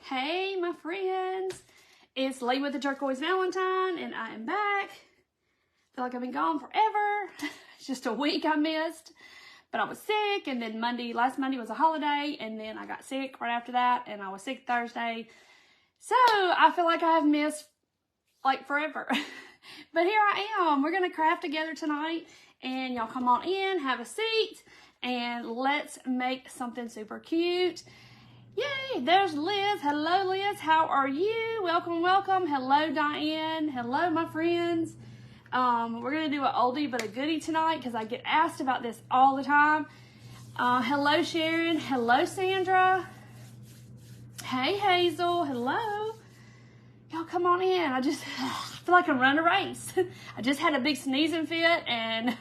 Hey, my friends. It's Leigh with the Turquoise Valentine, and I am back. I feel like I've been gone forever. It's just a week I missed. But I was sick, and then last Monday was a holiday, and then I got sick right after that, and I was sick Thursday. So, I feel like I have missed, like, forever. But here I am. We're going to craft together tonight, and y'all come on in, have a seat, and let's make something super cute. Yay, there's Liz. Hello, Liz. How are you? Welcome, welcome. Hello, Diane. Hello, my friends. We're going to do an oldie but a goodie tonight because I get asked about this all the time. Hello, Sharon. Hello, Sandra. Hey, Hazel. Hello. Y'all come on in. I feel like I'm running a race. I just had a big sneezing fit, and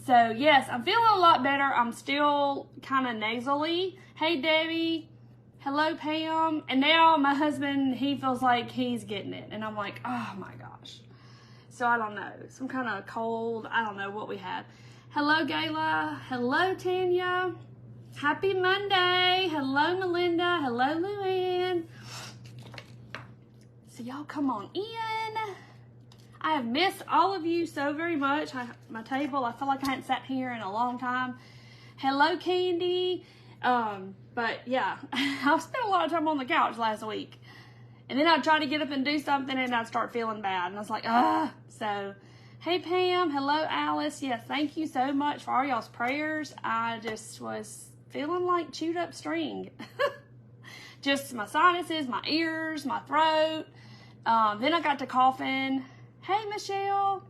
so yes, I'm feeling a lot better. I'm still kind of nasally. Hey, Debbie. Hello, Pam. And now my husband, he feels like he's getting it, and I'm like, oh my gosh. So I don't know, some kind of cold. I don't know what we have. Hello, Gayla. Hello, Tanya. Happy Monday. Hello, Melinda. Hello, Luann. So y'all come on in. I have missed all of you so very much. My table, I feel like I hadn't sat here in a long time. Hello, Candy. But yeah, I spent a lot of time on the couch last week. And then I'd try to get up and do something, and I'd start feeling bad. And I was like, ah. So, hey, Pam. Hello, Alice. Yes, thank you so much for all y'all's prayers. I just was feeling like chewed up string. Just my sinuses, my ears, my throat. Then I got to coughing. Hey, Michelle.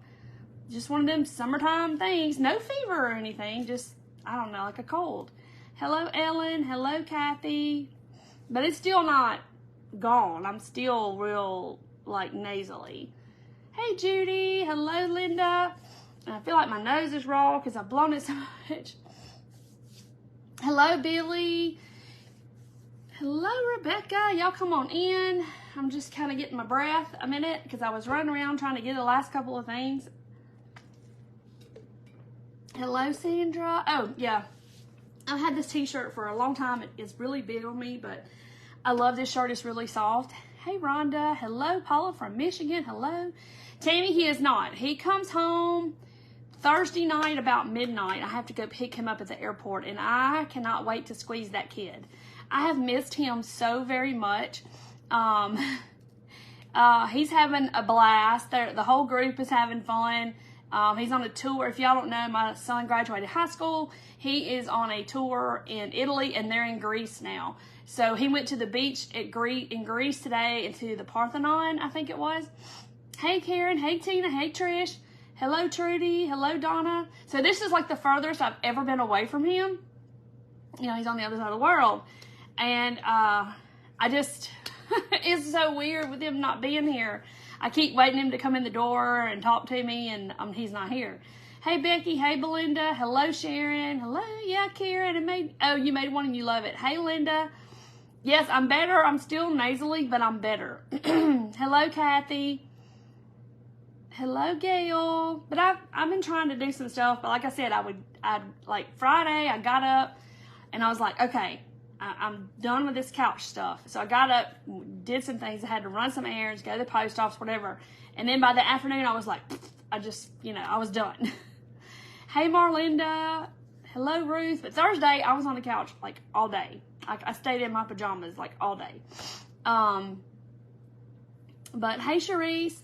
Just one of them summertime things. No fever or anything. Just, I don't know, like a cold. Hello, Ellen. Hello, Kathy. But it's still not gone. I'm still real, like, nasally. Hey, Judy. Hello, Linda. And I feel like my nose is raw because I've blown it so much. Hello, Billy. Hello, Rebecca. Y'all come on in. I'm just kind of getting my breath a minute because I was running around trying to get the last couple of things. Hello, Sandra. Oh, yeah. I've had this t-shirt for a long time. It's really big on me, but I love this shirt. It's really soft. Hey, Rhonda. Hello, Paula from Michigan. Hello. Tammy, he is not. He comes home Thursday night about midnight. I have to go pick him up at the airport, and I cannot wait to squeeze that kid. I have missed him so very much. He's having a blast. The whole group is having fun. He's on a tour. If y'all don't know, my son graduated high school. He is on a tour in Italy, and they're in Greece now. So he went to the beach in Greece today and to the Parthenon, I think it was. Hey, Karen. Hey, Tina. Hey, Trish. Hello, Trudy. Hello, Donna. So this is like the furthest I've ever been away from him. You know, he's on the other side of the world. And it's so weird with him not being here. I keep waiting him to come in the door and talk to me, and he's not here. Hey, Becky. Hey, Belinda. Hello, Sharon. Hello. Yeah, Karen. You made one and you love it. Hey, Linda. Yes, I'm better. I'm still nasally, but I'm better. Hello, Kathy. Hello, Gail. But I've been trying to do some stuff, but like I said, like Friday, I got up and I was like, okay, I'm done with this couch stuff. So I got up, did some things. I had to run some errands, go to the post office, whatever. And then by the afternoon, I was like, I was done. Hey, Marlinda. Hello, Ruth. But Thursday, I was on the couch like all day. I stayed in my pajamas like all day. But hey, Charisse.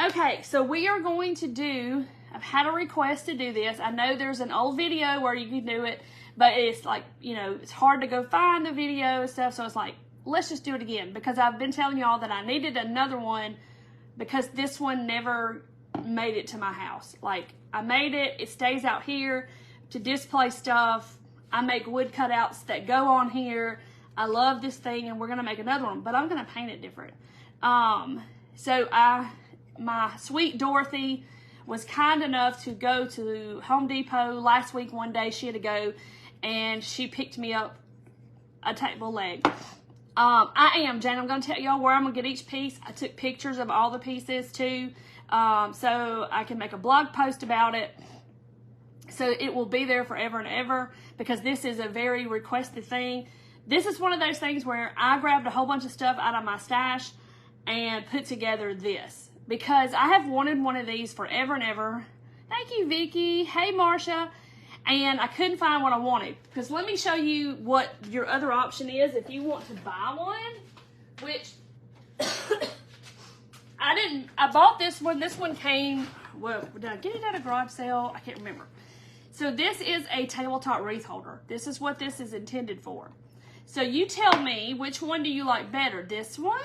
Okay, so we are going to I've had a request to do this. I know there's an old video where you can do it, but it's like, you know, it's hard to go find the video and stuff. So it's like, let's just do it again, because I've been telling y'all that I needed another one because this one never made it to my house. Like, I made it, it stays out here to display stuff. I make wood cutouts that go on here. I love this thing, and we're going to make another one, but I'm going to paint it different. My sweet Dorothy was kind enough to go to Home Depot last week one day. She had to go, and she picked me up a table leg. Jane, I'm going to tell y'all where I'm going to get each piece. I took pictures of all the pieces too, so I can make a blog post about it. So it will be there forever and ever, because this is a very requested thing. This is one of those things where I grabbed a whole bunch of stuff out of my stash and put together this because I have wanted one of these forever and ever. Thank you, Vicky. Hey, Marsha. And I couldn't find what I wanted. Because let me show you what your other option is if you want to buy one, which I bought this one. This one came, well, did I get it at a garage sale? I can't remember. So this is a tabletop wreath holder. This is what this is intended for. So you tell me, which one do you like better, this one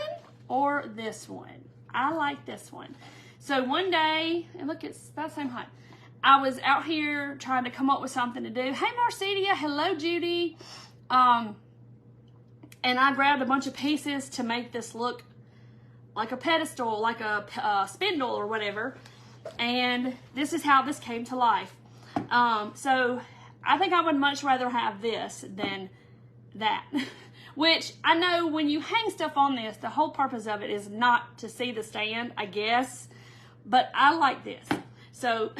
or this one? I like this one. So one day, and look, it's about the same height. I was out here trying to come up with something to do. Hey, Marcedia. Hello, Judy. And I grabbed a bunch of pieces to make this look like a pedestal, like a spindle or whatever. And this is how this came to life. So I think I would much rather have this than that. Which I know when you hang stuff on this, the whole purpose of it is not to see the stand, I guess. But I like this. So,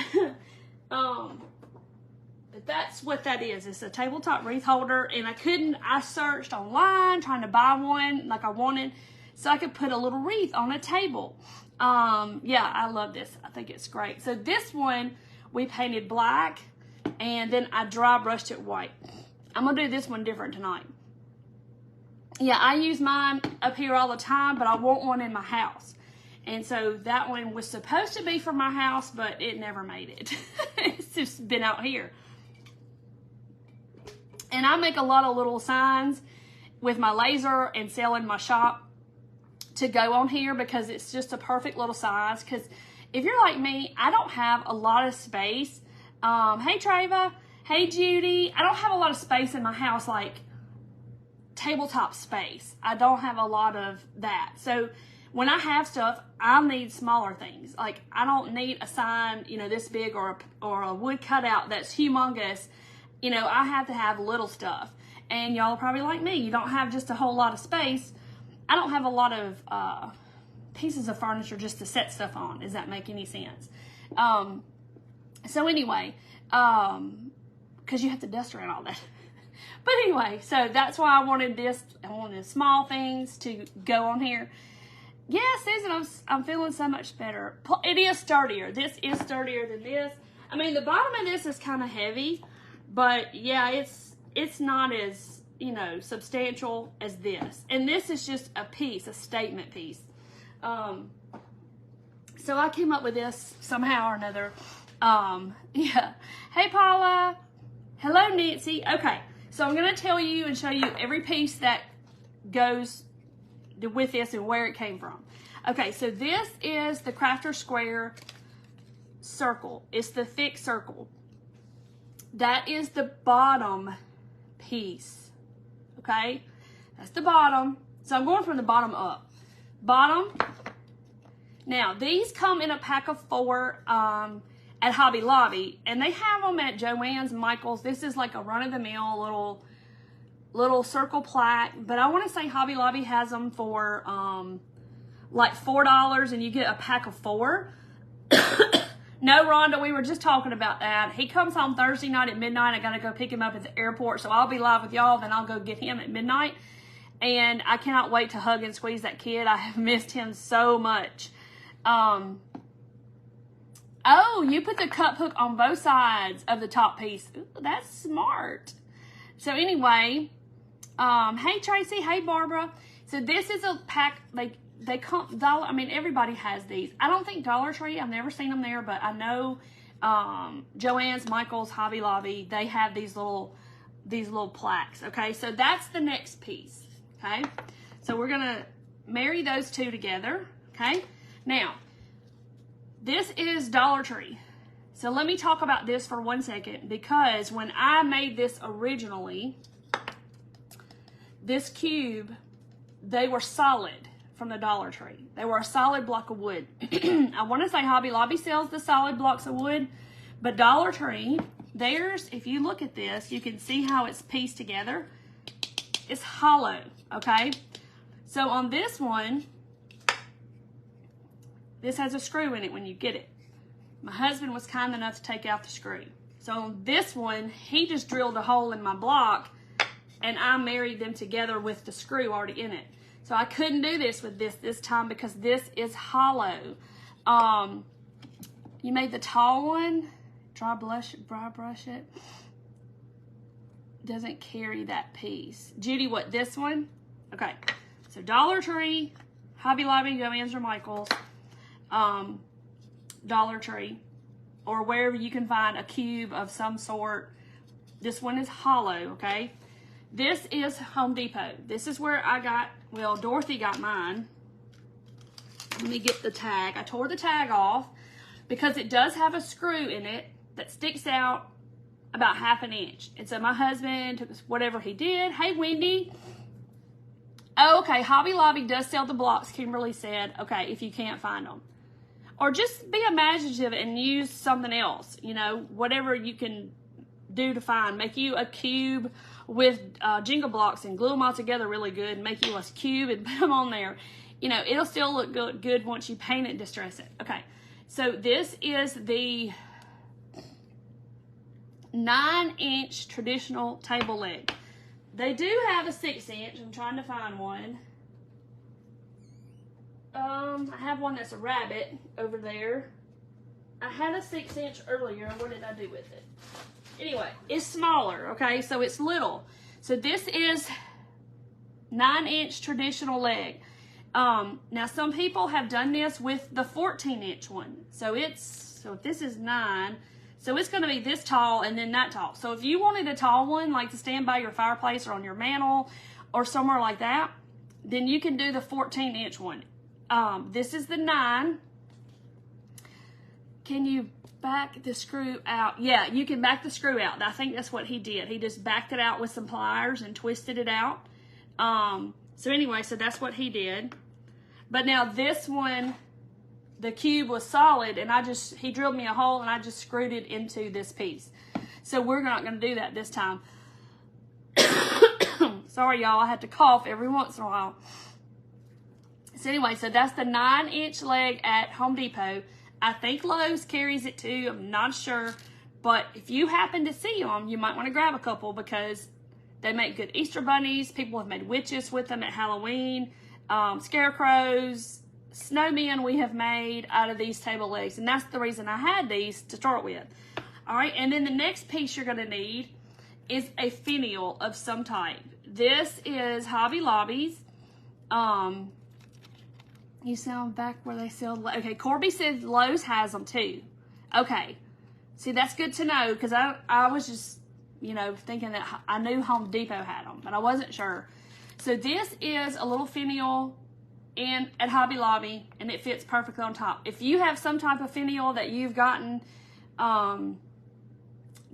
but that's what that is. It's a tabletop wreath holder, and I searched online trying to buy one like I wanted so I could put a little wreath on a table. Yeah, I love this. I think it's great. So this one, we painted black, and then I dry brushed it white. I'm going to do this one different tonight. Yeah, I use mine up here all the time, but I want one in my house. And so that one was supposed to be for my house, but it never made it. It's just been out here. And I make a lot of little signs with my laser and sell in my shop to go on here because it's just a perfect little size. Because if you're like me, I don't have a lot of space. Hey, Treva. Hey, Judy. I don't have a lot of space in my house, like tabletop space. I don't have a lot of that. So when I have stuff, I need smaller things. Like, I don't need a sign, you know, this big or a wood cutout that's humongous. You know, I have to have little stuff. And y'all are probably like me. You don't have just a whole lot of space. I don't have a lot of pieces of furniture just to set stuff on. Does that make any sense? So anyway, because you have to dust around all that. But anyway, so that's why I wanted this. I wanted small things to go on here. Yeah, Susan, I'm feeling so much better. It is sturdier. This is sturdier than this. I mean, the bottom of this is kind of heavy, but yeah, it's not as, you know, substantial as this. And this is just a piece, a statement piece. So I came up with this somehow or another. Yeah. Hey, Paula. Hello, Nancy. Okay, so I'm going to tell you and show you every piece that goes with this and where it came from. Okay, so this is the Crafter Square circle. It's the thick circle. That is the bottom piece. Okay, that's the bottom. So I'm going from the bottom up. Bottom. Now, these come in a pack of 4 at Hobby Lobby, and they have them at Joann's, Michael's. This is like a run-of-the-mill little circle plaque, but I want to say Hobby Lobby has them for like $4, and you get a pack of 4. No, Rhonda, we were just talking about that. He comes home Thursday night at midnight. I gotta go pick him up at the airport, so I'll be live with y'all, then I'll go get him at midnight. And I cannot wait to hug and squeeze that kid. I have missed him so much. Oh, you put the cup hook on both sides of the top piece. Ooh, that's smart. So anyway, hey Tracy, hey Barbara. So this is a pack, they come, I mean, everybody has these. I don't think Dollar Tree, I've never seen them there, but I know Joann's, Michael's, Hobby Lobby, they have these little plaques, okay? So that's the next piece, okay? So we're gonna marry those two together, okay? Now, this is Dollar Tree. So let me talk about this for 1 second, because when I made this originally, this cube, they were solid from the Dollar Tree. They were a solid block of wood. I want to say Hobby Lobby sells the solid blocks of wood, but Dollar Tree, theirs, if you look at this, you can see how it's pieced together. It's hollow, okay? So on this one, this has a screw in it when you get it. My husband was kind enough to take out the screw. So on this one, he just drilled a hole in my block and I married them together with the screw already in it. So I couldn't do this with this time because this is hollow. You made the tall one, dry brush it. Doesn't carry that piece. Judy, what, this one? Okay, so Dollar Tree, Hobby Lobby, Joann's or Michael's, Dollar Tree, or wherever you can find a cube of some sort. This one is hollow, okay? This is Home Depot. This is where I got, well, Dorothy got mine. Let me get the tag. I tore the tag off because it does have a screw in it that sticks out about 1/2 inch. And so my husband took whatever he did. Hey, Wendy. Oh, okay, Hobby Lobby does sell the blocks, Kimberly said. Okay, if you can't find them. Or just be imaginative and use something else. You know, whatever you can do to find. Make you a cube with Jenga blocks and glue them all together really good. And make you a cube and put them on there. You know, it'll still look good once you paint it and distress it. Okay, so this is the 9-inch traditional table leg. They do have a 6-inch. I'm trying to find one. I have one that's a rabbit over there. I had a 6-inch earlier. What did I do with it? Anyway, it's smaller, okay? So it's little. So this is 9-inch traditional leg. Now some people have done this with the 14-inch one. So if this is 9, so it's going to be this tall and then that tall. So if you wanted a tall one, like to stand by your fireplace or on your mantle or somewhere like that, then you can do the 14-inch one. This is the 9. Can you back the screw out? Yeah, you can back the screw out. I think that's what he did. He just backed it out with some pliers and twisted it out. So anyway, so that's what he did. But now this one, the cube was solid, and he drilled me a hole, and I just screwed it into this piece. So we're not going to do that this time. Sorry, y'all. I have to cough every once in a while. So anyway, so that's the 9-inch leg at Home Depot. I think Lowe's carries it too. I'm not sure. But if you happen to see them, you might want to grab a couple because they make good Easter bunnies. People have made witches with them at Halloween. Scarecrows, snowmen we have made out of these table legs. And that's the reason I had these to start with. All right, and then the next piece you're going to need is a finial of some type. This is Hobby Lobby's. You sound back where they sell. Okay, Corby said Lowe's has them too. Okay, see, that's good to know because I was just, you know, thinking that I knew Home Depot had them, but I wasn't sure. So this is a little finial at Hobby Lobby, and it fits perfectly on top. If you have some type of finial that you've gotten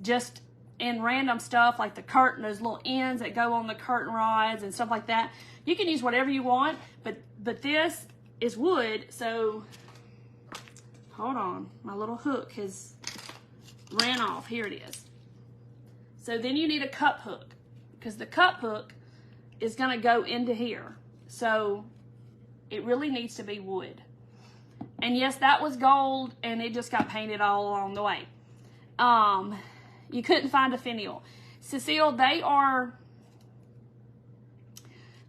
just in random stuff like the curtain, those little ends that go on the curtain rods and stuff like that, you can use whatever you want, but this is wood, so hold on, my little hook has ran off. Here it is. So then you need a cup hook because the cup hook is going to go into here, so it really needs to be wood. And yes, that was gold and it just got painted all along the way. You couldn't find a finial. Cecile, they are,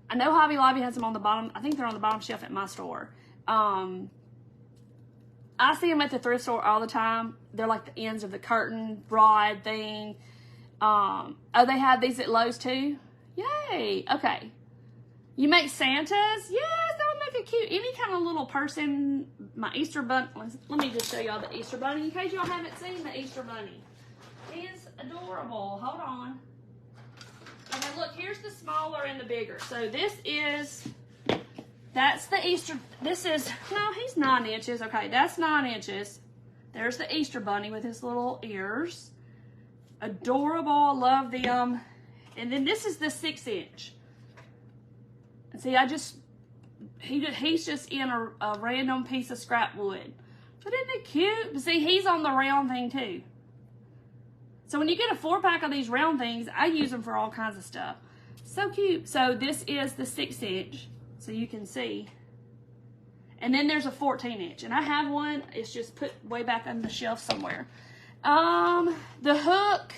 I know Hobby Lobby has them on the bottom. I think they're on the bottom shelf at my store. I see them at the thrift store all the time. They're like the ends of the curtain rod thing. Oh, they have these at Lowe's too? Yay. Okay. You make Santas? Yes, that would make a cute, any kind of little person. My Easter bunny. Let me just show y'all the Easter bunny in case y'all haven't seen the Easter bunny. He is adorable. Hold on. Okay, look, here's the smaller and the bigger. So that's the Easter, no, he's 9 inches. Okay, that's 9 inches. There's the Easter bunny with his little ears. Adorable, love them. And then this is the 6-inch. And see, he's just in a random piece of scrap wood. But isn't it cute? But see, he's on the round thing too. So when you get a 4-pack of these round things, I use them for all kinds of stuff. So cute. So this is the 6-inch, so you can see. And then there's a 14-inch, and I have one. It's just put way back on the shelf somewhere. The hook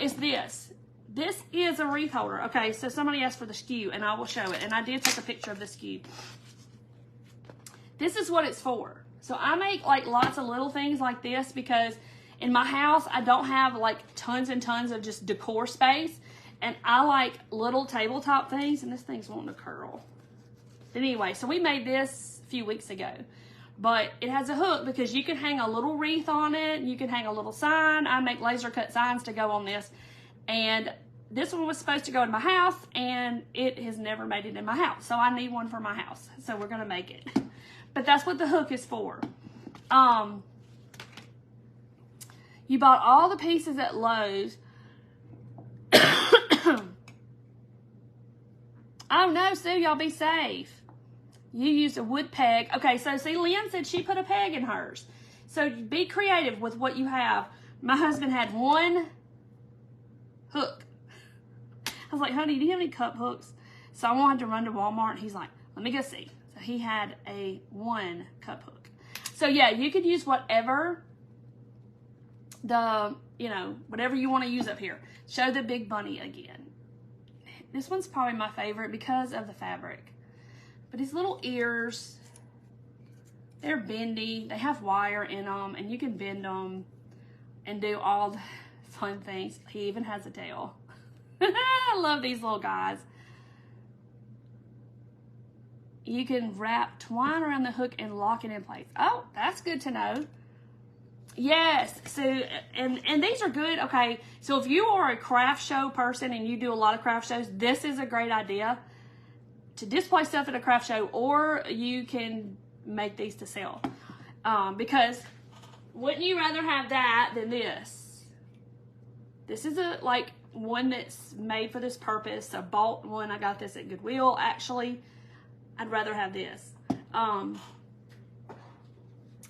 is this. This is a wreath holder. Okay, so somebody asked for the SKU, and I will show it. And I did take a picture of the SKU. This is what it's for. So I make like lots of little things like this because in my house, I don't have like tons and tons of just decor space. And I like little tabletop things, and this thing's wanting to curl. But anyway, so we made this a few weeks ago. But it has a hook because you can hang a little wreath on it. You can hang a little sign. I make laser cut signs to go on this. And this one was supposed to go in my house, and it has never made it in my house. So I need one for my house. So we're going to make it. But that's what the hook is for. You bought all the pieces at Lowe's. Oh no, Sue, y'all be safe. You used a wood peg. Okay, so see, Lynn said she put a peg in hers. So be creative with what you have. My husband had one hook. I was like, honey, do you have any cup hooks? So I wanted to run to Walmart, and he's like, let me go see. So he had a one cup hook. So yeah, you could use whatever whatever you want to use up here. Show the big bunny again. This one's probably my favorite because of the fabric. But his little ears, they're bendy. They have wire in them, and you can bend them and do all the fun things. He even has a tail. I love these little guys. You can wrap twine around the hook and lock it in place. Oh, that's good to know. Yes, so, and these are good. Okay, so if you are a craft show person and you do a lot of craft shows, this is a great idea to display stuff at a craft show, or you can make these to sell. Because wouldn't you rather have that than this? This is like one that's made for this purpose. I bought one. I got this at Goodwill, actually. I'd rather have this.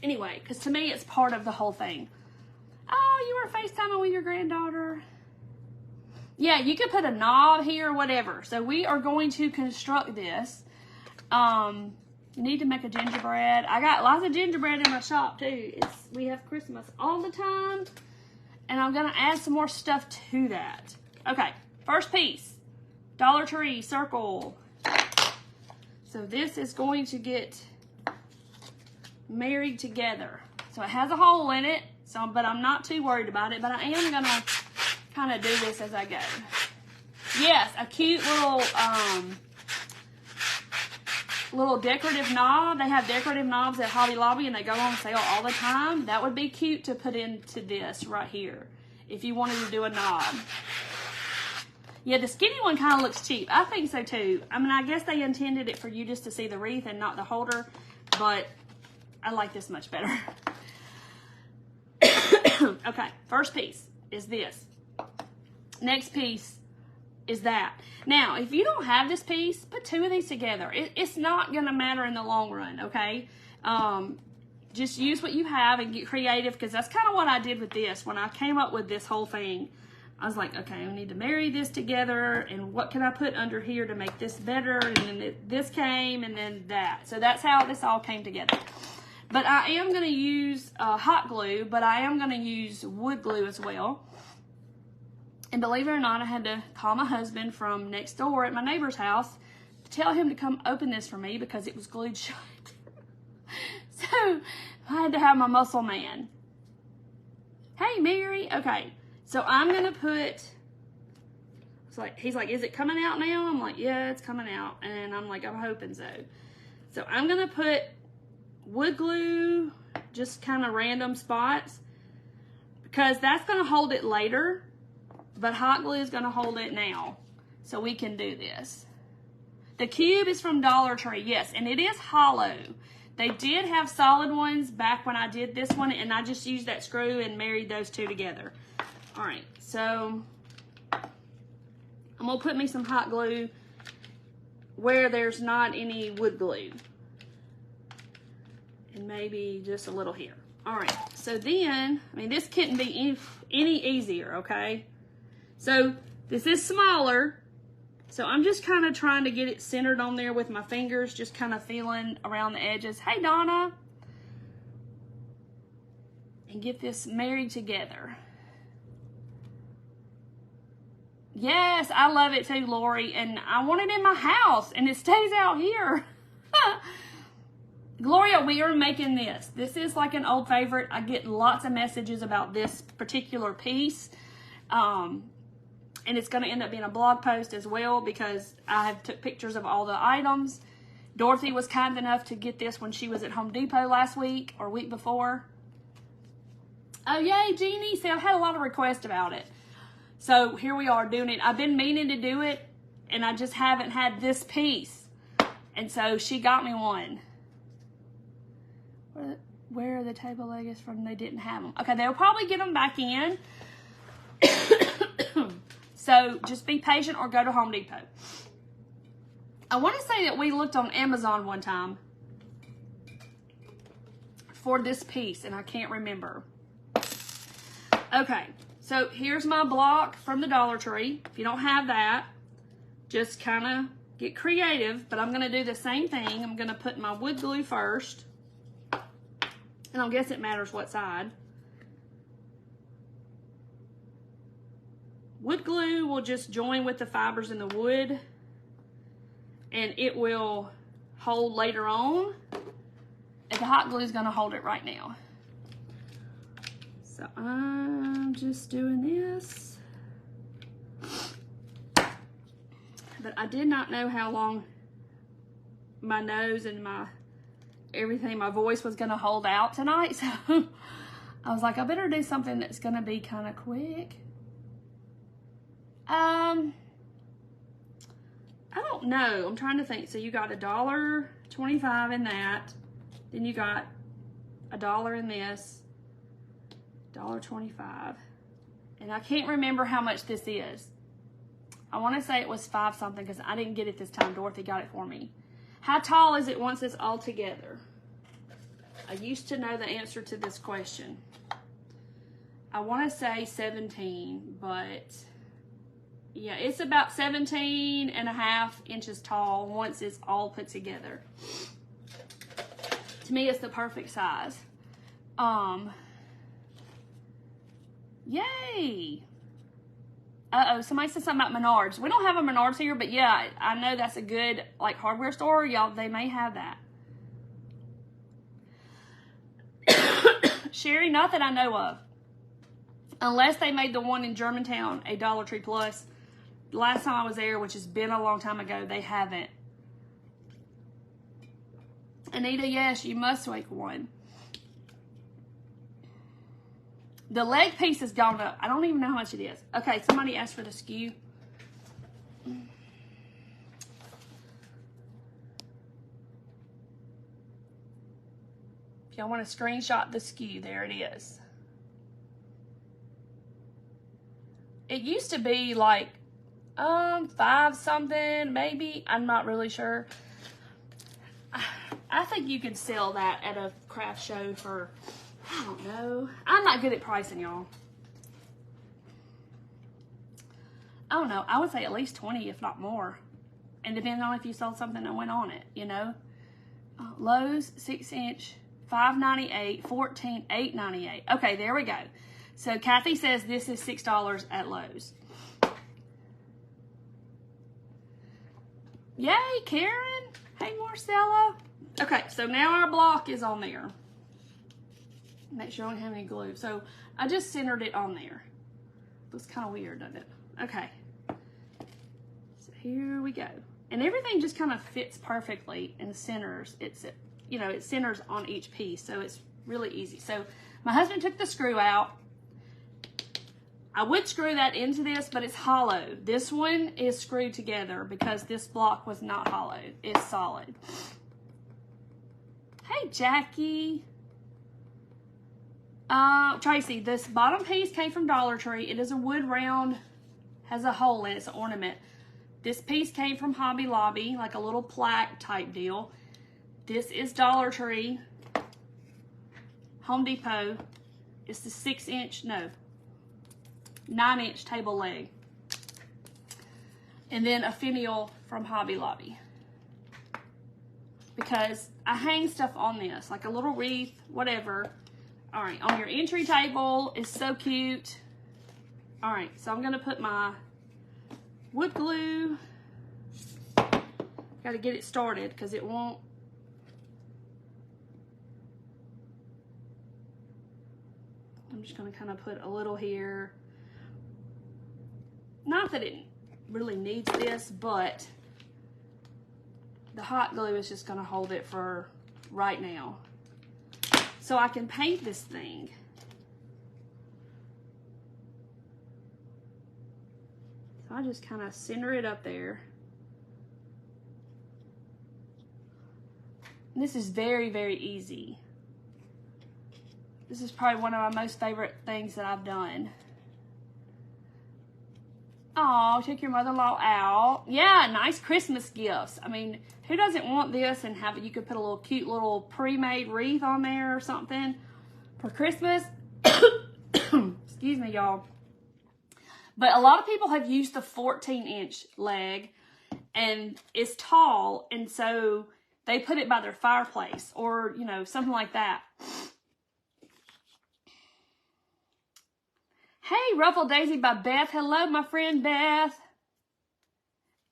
Anyway, because to me, it's part of the whole thing. Oh, you were FaceTiming with your granddaughter. Yeah, you could put a knob here or whatever. So we are going to construct this. You need to make a gingerbread. I got lots of gingerbread in my shop too. We have Christmas all the time. And I'm going to add some more stuff to that. Okay, first piece. Dollar Tree circle. So this is going to get married together. So it has a hole in it, but I'm not too worried about it. But I am going to kind of do this as I go. Yes, a cute little decorative knob. They have decorative knobs at Hobby Lobby, and they go on sale all the time. That would be cute to put into this right here if you wanted to do a knob. Yeah, the skinny one kind of looks cheap. I think so too. I mean, I guess they intended it for you just to see the wreath and not the holder, but I like this much better. Okay, first piece is this. Next piece is that. Now, if you don't have this piece, put two of these together. It's not going to matter in the long run, okay? Just use what you have and get creative, because that's kind of what I did with this. When I came up with this whole thing, I was like, okay, I need to marry this together, and what can I put under here to make this better? And then this came, and then that. So that's how this all came together. But I am going to use hot glue, but I am going to use wood glue as well. And believe it or not, I had to call my husband from next door at my neighbor's house to tell him to come open this for me because it was glued shut. So I had to have my muscle man. Hey, Mary. Okay. So I'm going to put, he's like, is it coming out now? I'm like, yeah, it's coming out. And I'm like, I'm hoping so. So I'm going to put wood glue, just kind of random spots, because that's going to hold it later, but hot glue is going to hold it now. So we can do this. The cube is from Dollar Tree, yes, and it is hollow. They did have solid ones back when I did this one, and I just used that screw and married those two together. All right, so I'm going to put me some hot glue where there's not any wood glue. And maybe just a little here. All right, so then, I mean, this couldn't be any easier, okay? So this is smaller. So I'm just kind of trying to get it centered on there with my fingers, just kind of feeling around the edges. Hey, Donna. And get this married together. Yes, I love it too, Lori. And I want it in my house, and it stays out here. Gloria, we are making this. This is like an old favorite. I get lots of messages about this particular piece. And it's going to end up being a blog post as well because I have took pictures of all the items. Dorothy was kind enough to get this when she was at Home Depot last week or week before. Oh, yay, Jeannie. See, I've had a lot of requests about it. So here we are doing it. I've been meaning to do it, and I just haven't had this piece. And so she got me one. Where are the table legs from? They didn't have them. Okay, they'll probably get them back in. So just be patient or go to Home Depot. I want to say that we looked on Amazon one time for this piece, and I can't remember. Okay, so here's my block from the Dollar Tree. If you don't have that, just kind of get creative, but I'm going to do the same thing. I'm going to put my wood glue first. And I guess it matters what side. Wood glue will just join with the fibers in the wood, and it will hold later on. And the hot glue is going to hold it right now. So I'm just doing this. But I did not know how long my nose and my voice was going to hold out tonight. So I was like, I better do something that's going to be kind of quick. I don't know. I'm trying to think. So you got $1.25 in that. Then you got $1 in this. $1.25. And I can't remember how much this is. I want to say it was 5 something because I didn't get it this time. Dorothy got it for me. How tall is it once it's all together? I used to know the answer to this question. I want to say 17, but yeah, it's about 17.5 inches tall once it's all put together. To me, it's the perfect size. Yay! Uh-oh, somebody said something about Menards. We don't have a Menards here, but yeah, I know that's a good, like, hardware store. Y'all, they may have that. Sherry, not that I know of. Unless they made the one in Germantown a Dollar Tree Plus. Last time I was there, which has been a long time ago, they haven't. Anita, yes, you must make one. The leg piece has gone up. I don't even know how much it is. Okay, somebody asked for the skew. If y'all want to screenshot the skew, there it is. It used to be like 5 something, maybe. I'm not really sure. I think you could sell that at a craft show for, I don't know. I'm not good at pricing, y'all. I don't know. I would say at least 20, if not more. And depending on if you sold something that went on it, you know. Lowe's 6-inch, $5.98, 14, $8.98. Okay, there we go. So Kathy says this is $6 at Lowe's. Yay, Karen. Hey, Marcella. Okay, so now our block is on there. Make sure I don't have any glue. So I just centered it on there. Looks kind of weird, doesn't it? Okay. So here we go. And everything just kind of fits perfectly and centers. It's, you know, it centers on each piece. So it's really easy. So my husband took the screw out. I would screw that into this, but it's hollow. This one is screwed together because this block was not hollow. It's solid. Hey, Jackie. Tracy, this bottom piece came from Dollar Tree. It is a wood round, has a hole in it. It's an ornament. This piece came from Hobby Lobby, like a little plaque type deal. This is Dollar Tree. Home Depot. It's the 6-inch, no, 9-inch table leg. And then a finial from Hobby Lobby. Because I hang stuff on this, like a little wreath, whatever. All right, on your entry table is so cute. All right, so I'm gonna put my wood glue. Got to get it started because it won't. I'm just going to kind of put a little here. Not that it really needs this, but the hot glue is just going to hold it for right now. So I can paint this thing. So I just kind of center it up there. And this is very, very easy. This is probably one of my most favorite things that I've done. Oh, took your mother-in-law out. Yeah, nice Christmas gifts. I mean, who doesn't want this and have it? You could put a little cute little pre-made wreath on there or something for Christmas. Excuse me, y'all. But a lot of people have used the 14-inch leg, and it's tall, and so they put it by their fireplace or, you know, something like that. Hey, Ruffled Daisy by Beth. Hello, my friend Beth.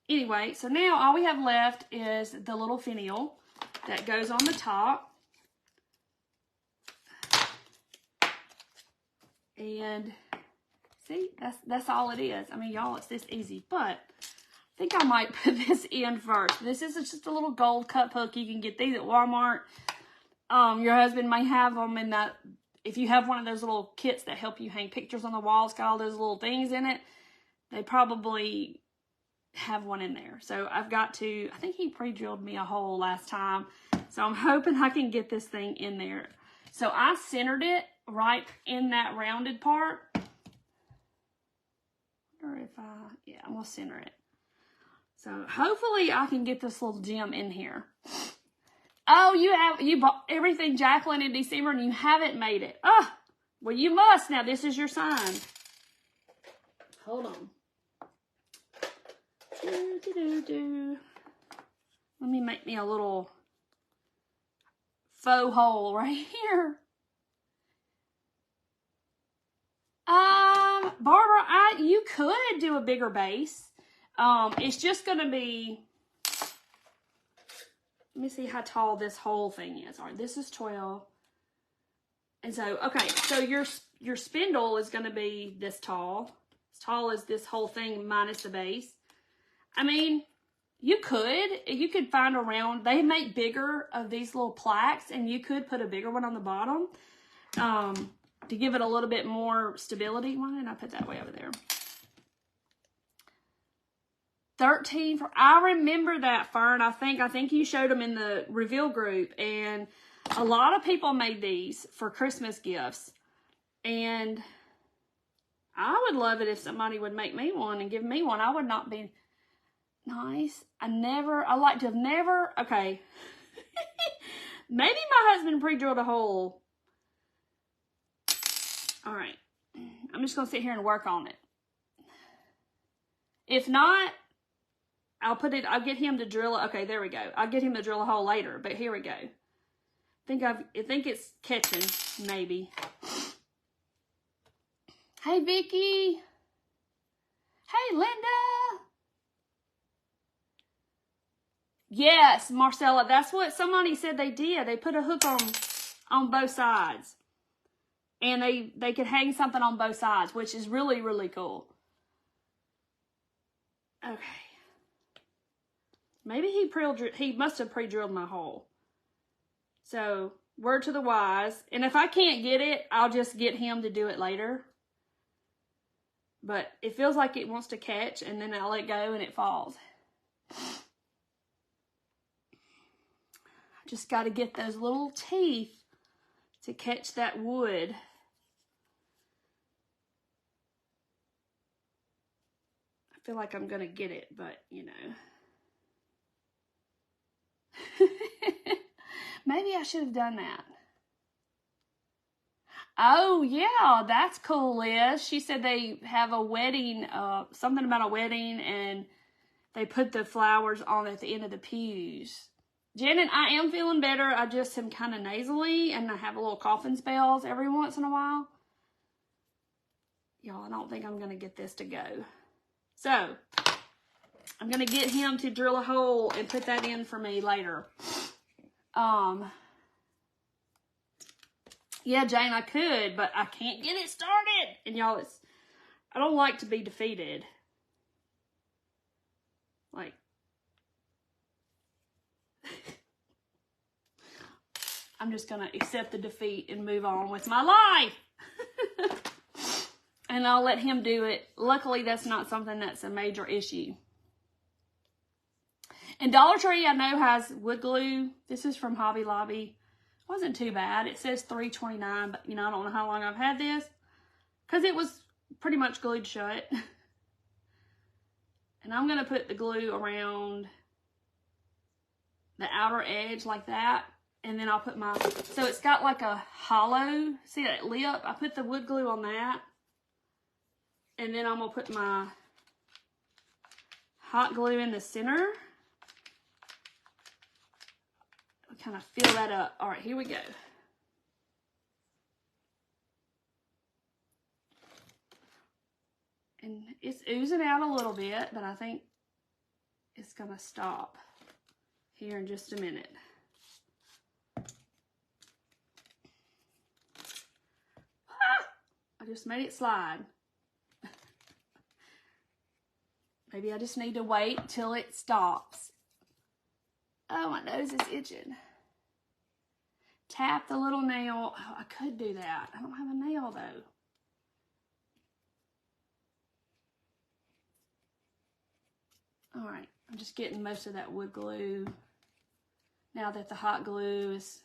Anyway, so now all we have left is the little finial that goes on the top. And see, that's all it is. I mean, y'all, it's this easy, but I think I might put this in first. This is just a little gold cup hook. You can get these at Walmart. Your husband may have them in that. If you have one of those little kits that help you hang pictures on the wall, it's got all those little things in it. They probably have one in there. So I've got to, I think he pre-drilled me a hole last time. So I'm hoping I can get this thing in there. So I centered it right in that rounded part. Or if yeah, I'm gonna center it. So hopefully I can get this little gem in here. Oh, you bought everything, Jacqueline, in December and you haven't made it. Oh, well, you must. Now, this is your sign. Hold on. Let me make me a little faux hole right here. Barbara, you could do a bigger base. It's just going to be... Let me see how tall this whole thing is. All right, this is 12. And so, okay, so your spindle is going to be this tall. As tall as this whole thing minus the base. I mean, you could find a round. They make bigger of these little plaques, and you could put a bigger one on the bottom to give it a little bit more stability. Why didn't I put that way over there? 13 for, I remember that, Fern. I think you showed them in the reveal group, and a lot of people made these for Christmas gifts, and I would love it if somebody would make me one and give me one. I would not be nice. I like to have never, okay. Maybe my husband pre-drilled a hole. All right. I'm just going to sit here and work on it. If not, I'll get him to drill it. Okay, there we go. I'll get him to drill a hole later, but here we go. I think it's catching, maybe. Hey, Vicky. Hey, Linda. Yes, Marcella, that's what somebody said they did. They put a hook on both sides. And they could hang something on both sides, which is really, really cool. Okay. Maybe he must have pre-drilled my hole. So, word to the wise. And if I can't get it, I'll just get him to do it later. But it feels like it wants to catch, and then I'll let go and it falls. I just got to get those little teeth to catch that wood. I feel like I'm going to get it, but, you know. Maybe I should have done that. Oh, yeah, that's cool, Liz. She said they have a wedding, something about a wedding, and they put the flowers on at the end of the pews. Janet, I am feeling better. I just am kind of nasally, and I have a little coughing spells every once in a while. Y'all, I don't think I'm going to get this to go. So, I'm going to get him to drill a hole and put that in for me later. Yeah, Jane, I could, but I can't get it started. And y'all, I don't like to be defeated. Like, I'm just going to accept the defeat and move on with my life. And I'll let him do it. Luckily, that's not something that's a major issue. And Dollar Tree, I know, has wood glue. This is from Hobby Lobby. Wasn't too bad. It says $3.29, but, you know, I don't know how long I've had this. Because it was pretty much glued shut. And I'm going to put the glue around the outer edge like that. And then I'll put my... So it's got like a hollow. See that lip? I put the wood glue on that. And then I'm going to put my hot glue in the center. Kind of fill that up. All right, here we go. And it's oozing out a little bit, but I think it's going to stop here in just a minute. I just made it slide. Maybe I just need to wait till it stops. Oh, my nose is itching. Tap the little nail. Oh, I could do that. I don't have a nail, though. All right. I'm just getting most of that wood glue. Now that the hot glue is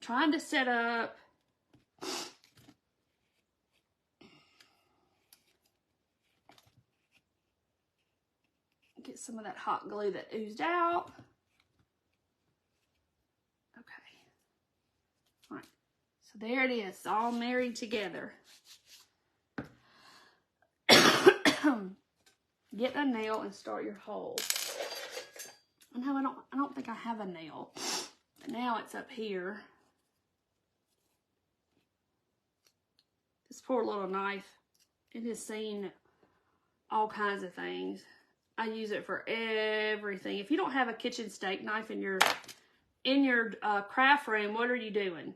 trying to set up. Get some of that hot glue that oozed out. Okay. All right. So there it is, all married together. Get a nail and start your hole. No, I don't think I have a nail. But now it's up here. This poor little knife. It has seen all kinds of things. I use it for everything. If you don't have a kitchen steak knife in your craft room, what are you doing?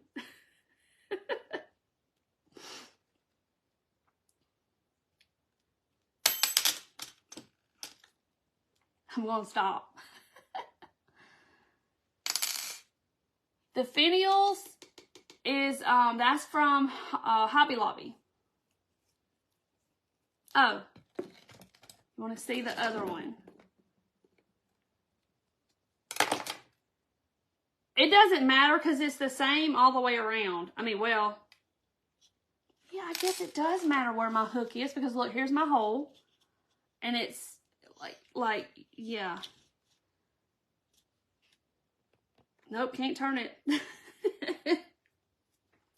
I'm gonna stop. The finials is that's from Hobby Lobby. Oh. You want to see the other one? It doesn't matter because it's the same all the way around. I mean, well, yeah, I guess it does matter where my hook is because look, here's my hole. And it's like, yeah. Nope, can't turn it.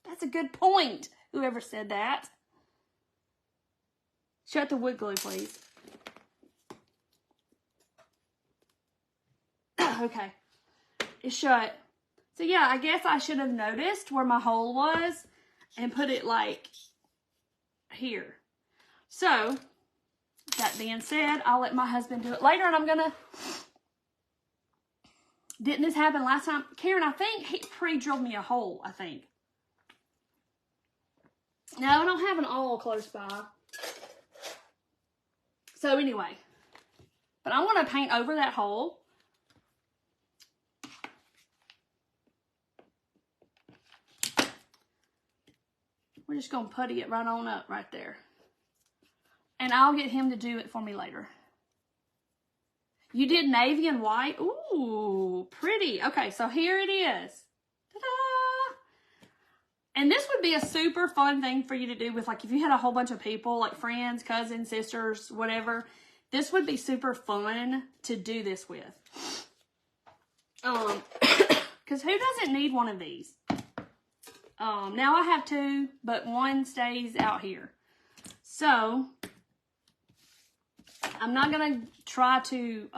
That's a good point. Whoever said that. Shut the wood glue, please. Okay, it's shut. So yeah, I guess I should have noticed where my hole was and put it like here. So, that being said, I'll let my husband do it later and I'm gonna... Didn't this happen last time? Karen, I think he pre-drilled me a hole, I think. No, I don't have an awl close by. So anyway, but I want to paint over that hole. We're just going to putty it right on up right there. And I'll get him to do it for me later. You did navy and white? Ooh, pretty. Okay, so here it is. Ta-da! And this would be a super fun thing for you to do with, like, if you had a whole bunch of people, like friends, cousins, sisters, whatever. This would be super fun to do this with. Because who doesn't need one of these? Now I have two, but one stays out here. So, I'm not going to try to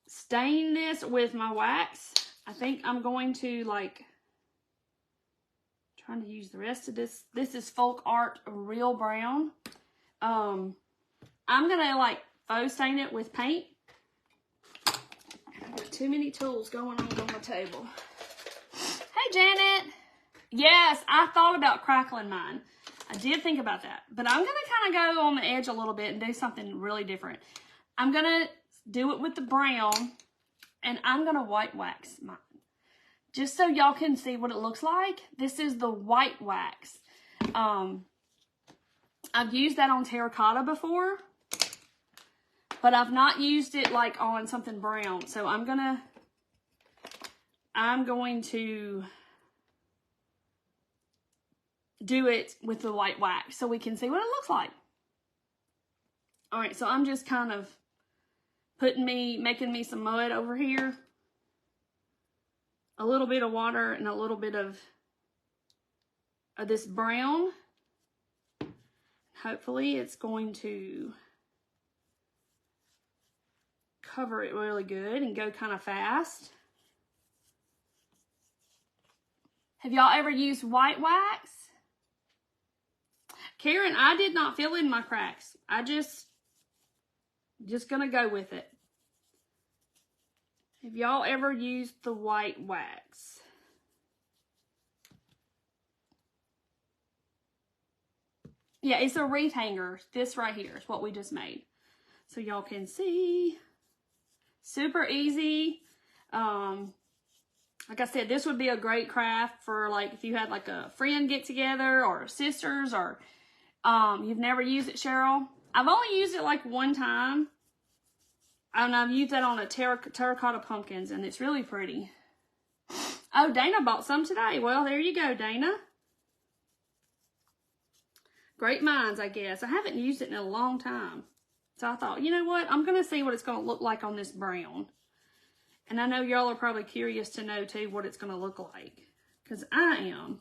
stain this with my wax. I think I'm going to, like, trying to use the rest of this. This is Folk Art Real Brown. I'm gonna like faux stain it with paint. I've got too many tools going on my table. Hey, Janet. Yes, I thought about crackling mine. I did think about that, but I'm gonna kind of go on the edge a little bit and do something really different. I'm gonna do it with the brown, and I'm gonna white wax mine. Just so y'all can see what it looks like. This is the white wax. I've used that on terracotta before, but I've not used it like on something brown. So I'm going to do it with the white wax so we can see what it looks like. All right, so I'm just kind of making me some mud over here. A little bit of water and a little bit of this brown. Hopefully it's going to cover it really good and go kind of fast. Have y'all ever used white wax? Karen, I did not fill in my cracks. I just gonna go with it. Have y'all ever used the white wax? Yeah, it's a wreath hanger. This right here is what we just made. So y'all can see. Super easy. Like I said, this would be a great craft for like if you had like a friend get together or sisters or you've never used it, Cheryl. I've only used it like one time. And I've used that on a terracotta pumpkins and it's really pretty. Oh, Dana bought some today. Well, there you go, Dana. Great minds, I guess. I haven't used it in a long time. So I thought, you know what? I'm going to see what it's going to look like on this brown. And I know y'all are probably curious to know, too, what it's going to look like. Because I am.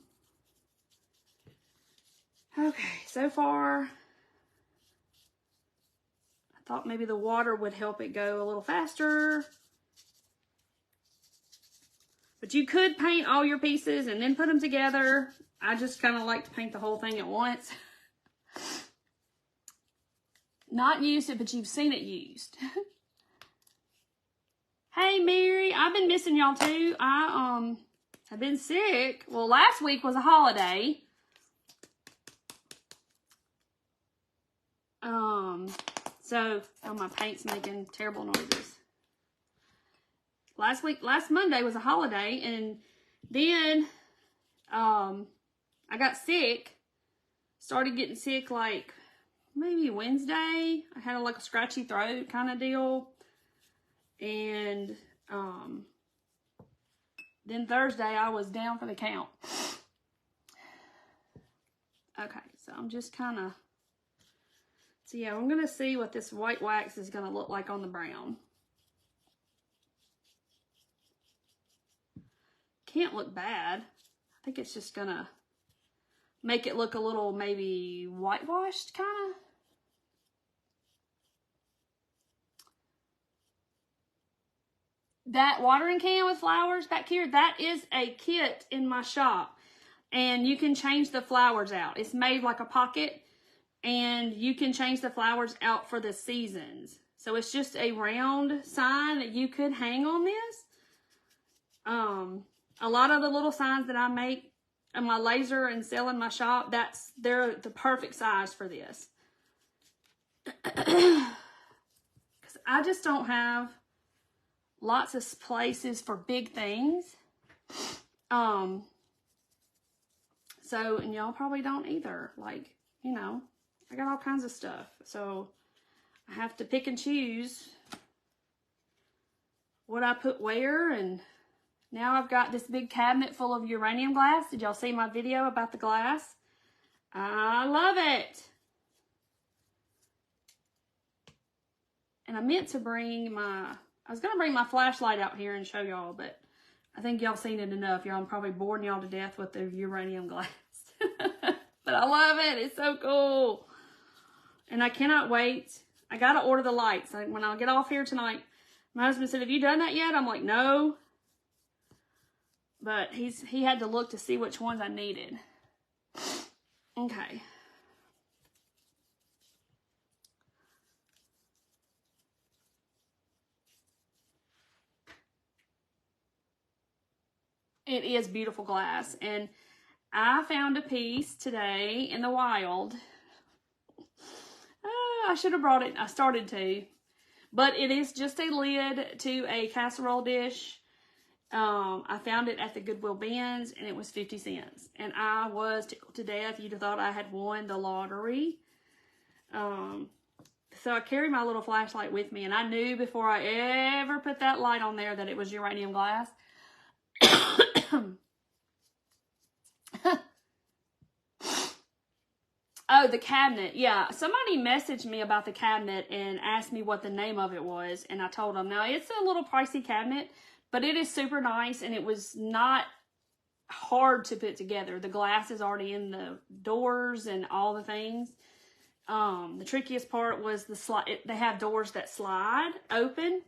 Okay, so far, I thought maybe the water would help it go a little faster. But you could paint all your pieces and then put them together. I just kind of like to paint the whole thing at once. Not used it, but you've seen it used. Hey, Mary, I've been missing y'all too. I've been sick. Well, last week was a holiday. So, oh, my paint's making terrible noises. Last Monday was a holiday, and then, I got sick. Started getting sick like maybe Wednesday. I had like a scratchy throat kind of deal. And then Thursday I was down for the count. Okay, so I'm just kind of, so yeah, I'm going to see what this white wax is going to look like on the brown. Can't look bad. I think it's just going to make it look a little maybe whitewashed kind of. That watering can with flowers back here, that is a kit in my shop. And you can change the flowers out. It's made like a pocket. And you can change the flowers out for the seasons. So it's just a round sign that you could hang on this. A lot of the little signs that I make and my laser and sell in my shop, they're the perfect size for this. Because I just don't have lots of places for big things. So, and y'all probably don't either. Like, you know, I got all kinds of stuff. So I have to pick and choose what I put where. And now I've got this big cabinet full of uranium glass. Did y'all see my video about the glass? I love it. And I meant to bring I was going to bring my flashlight out here and show y'all, but I think y'all seen it enough. Y'all, I'm probably boring y'all to death with the uranium glass. But I love it. It's so cool. And I cannot wait. I got to order the lights. When I get off here tonight, my husband said, have you done that yet? I'm like, no. But he had to look to see which ones I needed. Okay. It is beautiful glass. And I found a piece today in the wild. I should have brought it. I started to. But it is just a lid to a casserole dish. I found it at the Goodwill bins, and it was 50 cents. And I was tickled to death. You'd have thought I had won the lottery. So I carry my little flashlight with me, and I knew before I ever put that light on there that it was uranium glass. Oh, the cabinet. Yeah, somebody messaged me about the cabinet and asked me what the name of it was, and I told them, now, it's a little pricey cabinet, but it is super nice, and it was not hard to put together. The glass is already in the doors and all the things. The trickiest part was the slide. They have doors that slide open.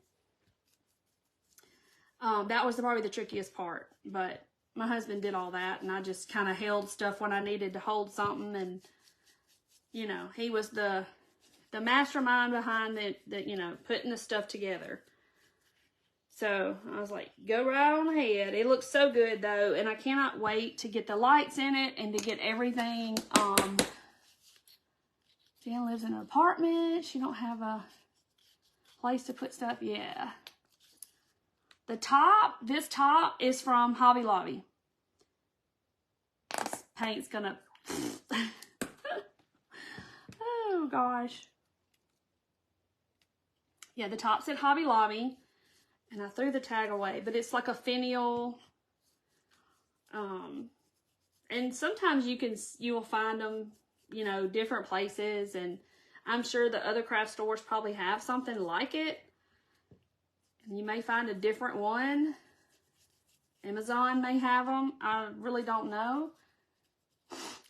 That was probably the trickiest part, but my husband did all that, and I just kind of held stuff when I needed to hold something, and you know, he was the mastermind behind the you know, putting the stuff together. So I was like, go right on ahead. It looks so good though, and I cannot wait to get the lights in it and to get everything. Jan lives in an apartment. She don't have a place to put stuff. Yeah. This top is from Hobby Lobby. This paint's gonna... Oh, gosh. Yeah, the top's at Hobby Lobby. And I threw the tag away. But it's like a finial. And sometimes you will find them, you know, different places. And I'm sure the other craft stores probably have something like it. And you may find a different one. Amazon may have them. I really don't know.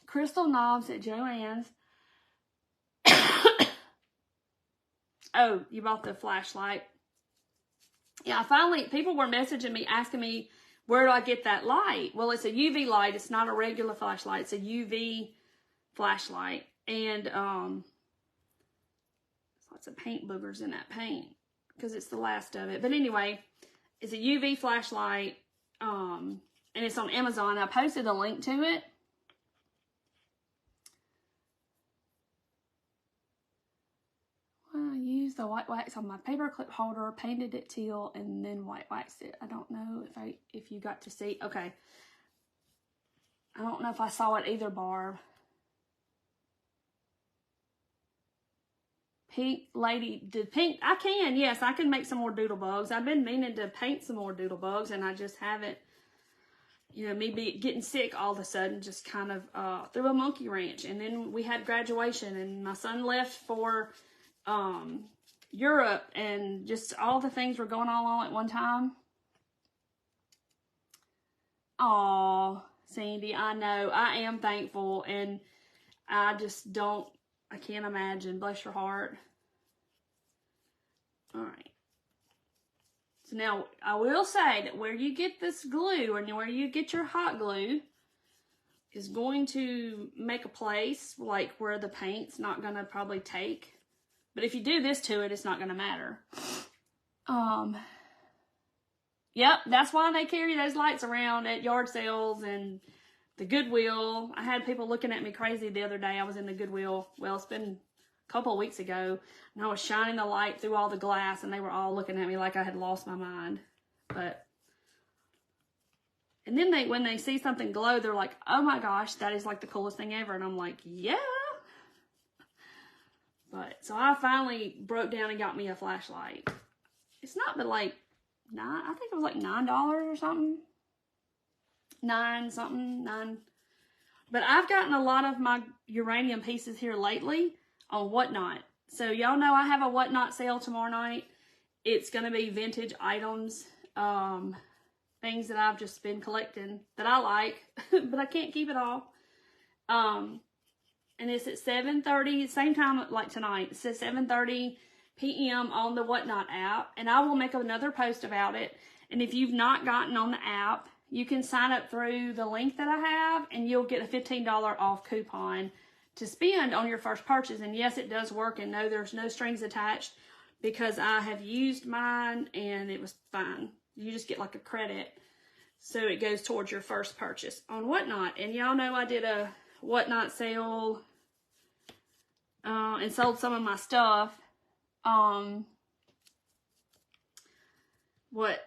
Crystal knobs at Joann's. Oh, you bought the flashlight. Yeah, people were messaging me, asking me, where do I get that light? Well, it's a UV light. It's not a regular flashlight. It's a UV flashlight. And there's lots of paint boogers in that paint because it's the last of it. But anyway, it's a UV flashlight. And it's on Amazon. I posted a link to it. I used the white wax on my paper clip holder, painted it teal, and then white waxed it. I don't know if you got to see. Okay. I don't know if I saw it either, Barb. Pink lady, I can, yes, I can make some more doodle bugs. I've been meaning to paint some more doodle bugs, and I just haven't, you know, me getting sick all of a sudden just kind of threw a monkey wrench. And then we had graduation, and my son left for Europe, and just all the things were going on at one time. Oh, Sandy, I know. I am thankful, and I can't imagine. Bless your heart. All right. So now, I will say that where you get this glue, and where you get your hot glue, is going to make a place, like, where the paint's not going to probably take. But if you do this to it, it's not going to matter. Yep, that's why they carry those lights around at yard sales and the Goodwill. I had people looking at me crazy the other day. I was in the Goodwill. Well, it's been a couple of weeks ago. And I was shining the light through all the glass, and they were all looking at me like I had lost my mind. And then when they see something glow, they're like, oh my gosh, that is like the coolest thing ever. And I'm like, yeah. So I finally broke down and got me a flashlight. It's not but like I think it was like $9 or something. $9. But I've gotten a lot of my uranium pieces here lately on Whatnot. So y'all know I have a Whatnot sale tomorrow night. It's going to be vintage items, things that I've just been collecting that I like, but I can't keep it all. And it's at 7:30, same time like tonight. It says 7:30 p.m. on the Whatnot app. And I will make another post about it. And if you've not gotten on the app, you can sign up through the link that I have, and you'll get a $15 off coupon to spend on your first purchase. And yes, it does work. And no, there's no strings attached, because I have used mine and it was fine. You just get like a credit. So it goes towards your first purchase on Whatnot. And y'all know I did a Whatnot sale and sold some of my stuff. What,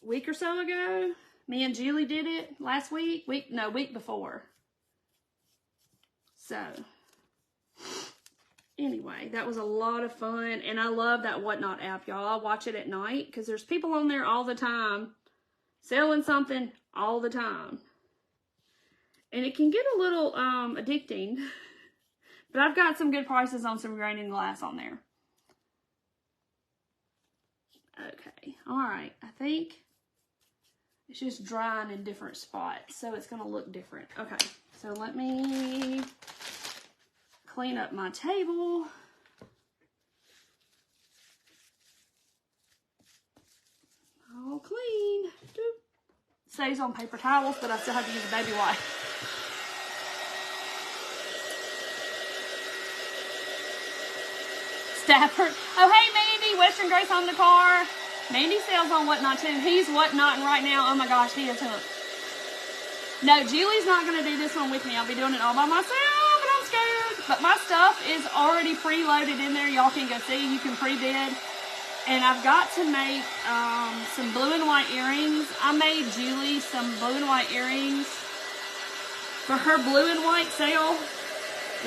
week or so ago? Me and Julie did it last week. Week before. So, anyway, that was a lot of fun. And I love that Whatnot app, y'all. I watch it at night because there's people on there all the time selling something all the time. And it can get a little addicting. But I've got some good prices on some grain and glass on there. Okay, all right. I think it's just drying in different spots, so it's going to look different. Okay, so let me clean up my table. All clean. Doop. Stays on paper towels, but I still have to use a baby wipe. Stafford. Oh, hey, Mandy. Western Grace on the car. Mandy sells on Whatnot, too. He's Whatnotting right now. Oh, my gosh. He is hooked. No, Julie's not going to do this one with me. I'll be doing it all by myself, and I'm scared. But my stuff is already preloaded in there. Y'all can go see. You can pre-bid. And I've got to make some blue and white earrings. I made Julie some blue and white earrings for her blue and white sale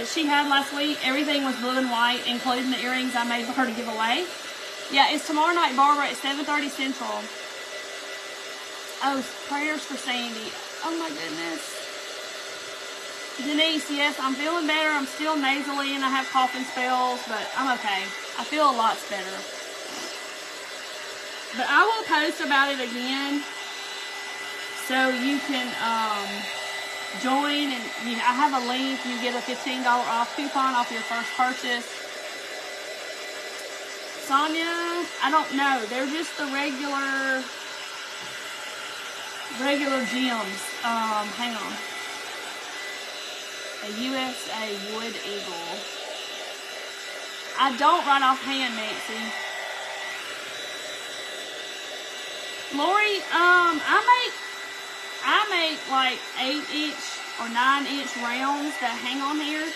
that she had last week. Everything was blue and white, including the earrings I made for her to give away. Yeah, it's tomorrow night, Barbara, at 7:30 Central. Oh, prayers for Sandy. Oh, my goodness. Denise, yes, I'm feeling better. I'm still nasally and I have coughing spells, but I'm okay. I feel a lot better. But I will post about it again so you can join. And I have a link. You get a $15 off coupon off your first purchase. Sonia, I don't know. They're just the regular gems. Hang on. A USA Wood Eagle. I don't write off hand, Nancy. Lori, I make like 8-inch or 9-inch rounds that hang on here.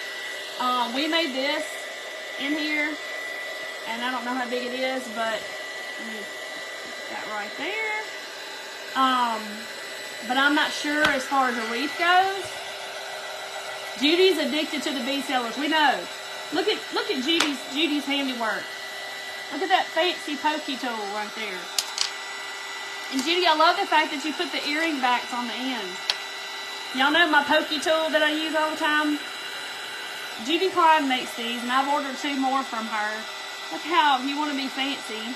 We made this in here, and I don't know how big it is, but let me put that right there. But I'm not sure as far as a wreath goes. Judy's addicted to the bead sellers. We know. Look at Judy's handiwork. Look at that fancy pokey tool right there. And Judy, I love the fact that you put the earring backs on the end. Y'all know my pokey tool that I use all the time? Judy Klein makes these, and I've ordered 2 more from her. Look how, if you want to be fancy.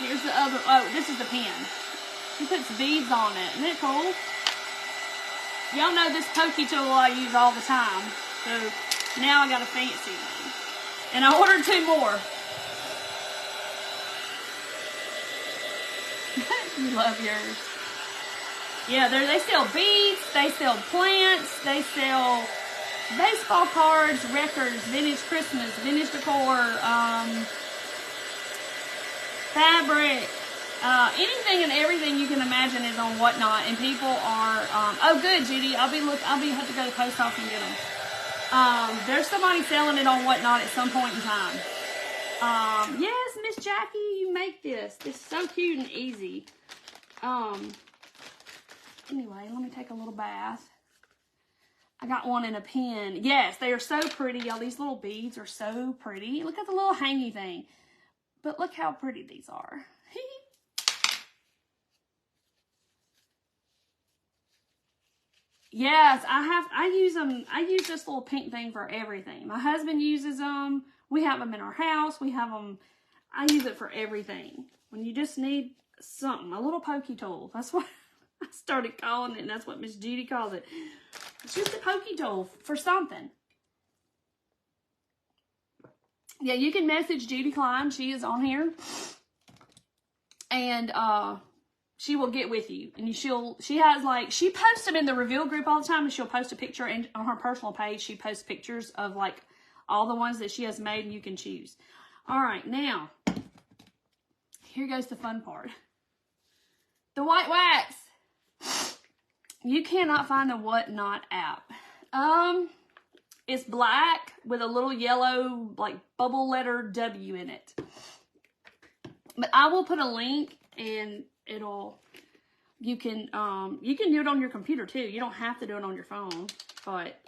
Here's the other, oh, this is the pen. She puts beads on it. Isn't it cool? Y'all know this pokey tool I use all the time. So now I got a fancy one. And I ordered 2 more. You love yours. Yeah, they sell beads, they sell plants, they sell baseball cards, records, vintage Christmas, vintage decor, fabric, anything and everything you can imagine is on Whatnot, and people are, oh good, Judy, I'll have to go to the post office and get them. There's somebody selling it on Whatnot at some point in time. Yes, Miss Jackie, you make this. It's so cute and easy. Anyway, let me take a little bath. I got one in a pen. Yes, they are so pretty, y'all. These little beads are so pretty. Look at the little hangy thing. But look how pretty these are. Yes, I use them. I use this little pink thing for everything. My husband uses them. We have them in our house. We have them. I use it for everything. When you just need something, a little pokey tool. That's what I started calling it, and that's what Miss Judy calls it. It's just a pokey tool for something. Yeah, you can message Judy Klein. She is on here. And she will get with you. And she posts them in the reveal group all the time, and she'll post a picture, and on her personal page, she posts pictures of like all the ones that she has made, and you can choose. All right, now, here goes the fun part. The white wax. You cannot find the Whatnot app. It's black with a little yellow, like, bubble letter W in it. But I will put a link, and you can do it on your computer too. You don't have to do it on your phone, but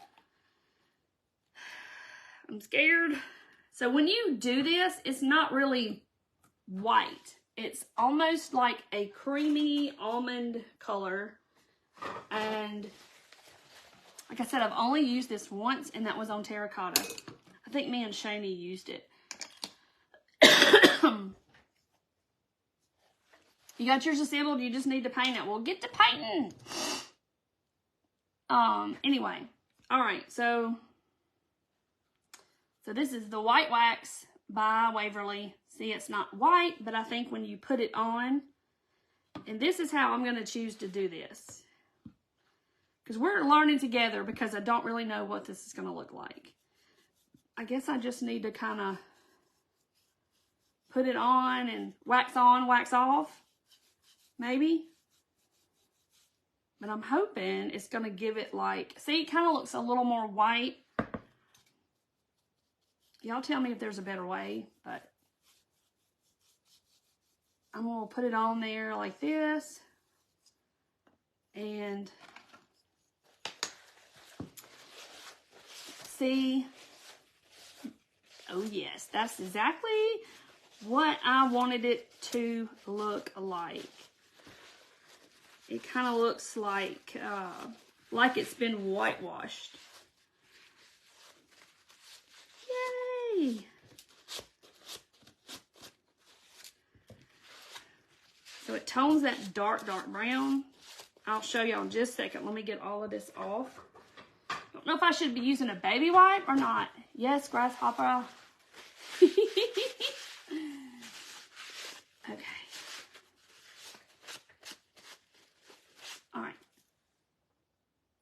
I'm scared. So when you do this, it's not really white. It's almost like a creamy almond color. And like I said, I've only used this once, and that was on terracotta. I think me and Shani used it. You got yours assembled, you just need to paint it. Well, get to painting. Anyway. All right, so this is the white wax by Waverly. See, it's not white, but I think when you put it on, and this is how I'm going to choose to do this. Because we're learning together, because I don't really know what this is going to look like. I guess I just need to kind of put it on, wax off, maybe. But I'm hoping it's going to give it like, see, it kind of looks a little more white. Y'all tell me if there's a better way, but I'm going to put it on there like this. And see, oh yes, that's exactly what I wanted it to look like. It kind of looks like it's been whitewashed. Yay! So it tones that dark brown. I'll show y'all in just a second. Let me get all of this off. I don't know if I should be using a baby wipe or not. Yes, grasshopper. Okay. All right.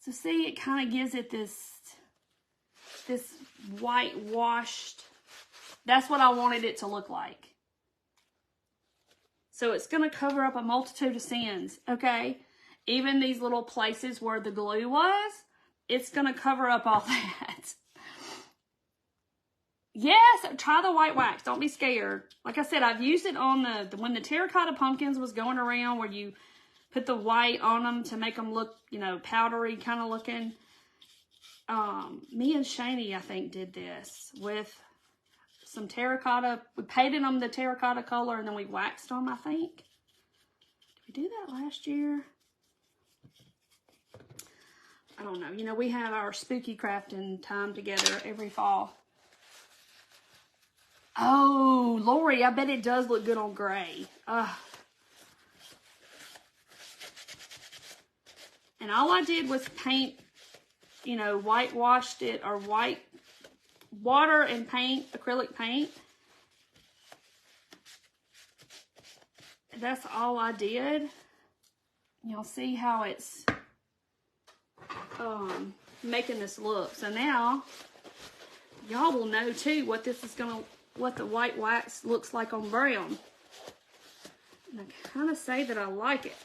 So see, it kind of gives it this whitewashed. That's what I wanted it to look like. So it's going to cover up a multitude of sins, okay? Even these little places where the glue was, it's going to cover up all that. Yes, try the white wax. Don't be scared. Like I said, I've used it on when the terracotta pumpkins was going around, where you put the white on them to make them look, you know, powdery kind of looking. Me and Shani, I think, did this with some terracotta. We painted them the terracotta color, and then we waxed them, I think. Did we do that last year? I don't know. You know, we have our spooky crafting time together every fall. Oh, Lori, I bet it does look good on gray. And all I did was paint, you know, whitewashed it, or white water and paint, acrylic paint. That's all I did. You'll see how it's making this look. So now y'all will know too what the white wax looks like on brown. And I kind of say that I like it.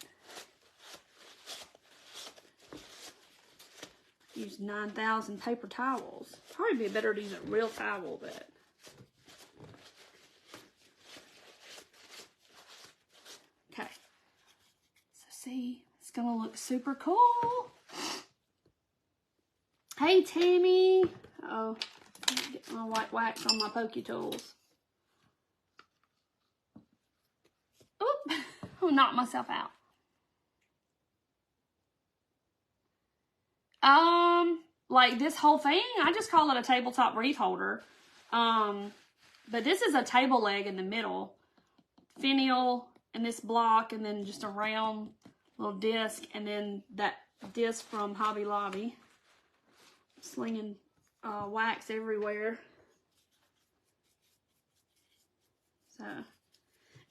Use 9,000 paper towels. Probably be better to use a real towel, but okay. So see, it's gonna look super cool. Hey Tammy. Oh, get my white wax on my pokey tools. Oop! I'll knock myself out. Like this whole thing, I just call it a tabletop wreath holder. But this is a table leg in the middle. Finial and this block, and then just a round little disc, and then that disc from Hobby Lobby. Slinging wax everywhere. So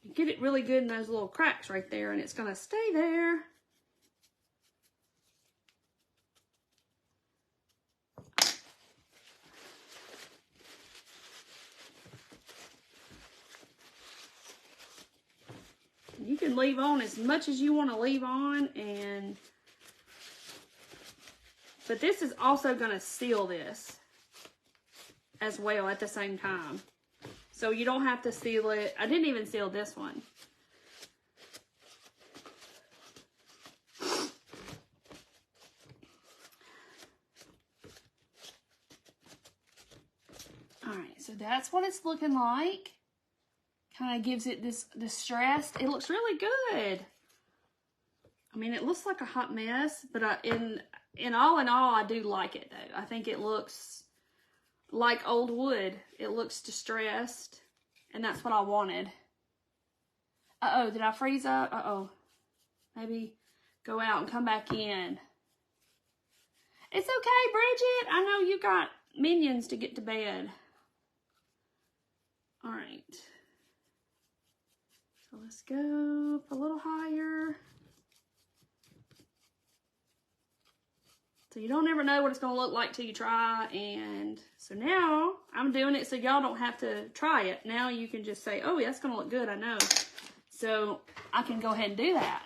you get it really good in those little cracks right there, and it's gonna stay there. You can leave on as much as you want to leave on, but this is also going to seal this as well at the same time. So you don't have to seal it. I didn't even seal this one. Alright, so that's what it's looking like. Kind of gives it this distressed. It looks really good. I mean, it looks like a hot mess, but in all, I do like it though. I think it looks like old wood. It looks distressed, and that's what I wanted. Uh-oh, did I freeze up? Uh-oh. Maybe go out and come back in. It's okay, Bridget. I know you got minions to get to bed. All right. So let's go up a little higher. So you don't ever know what it's going to look like till you try. And so now I'm doing it so y'all don't have to try it. Now you can just say, oh, that's going to look good, I know. So I can go ahead and do that.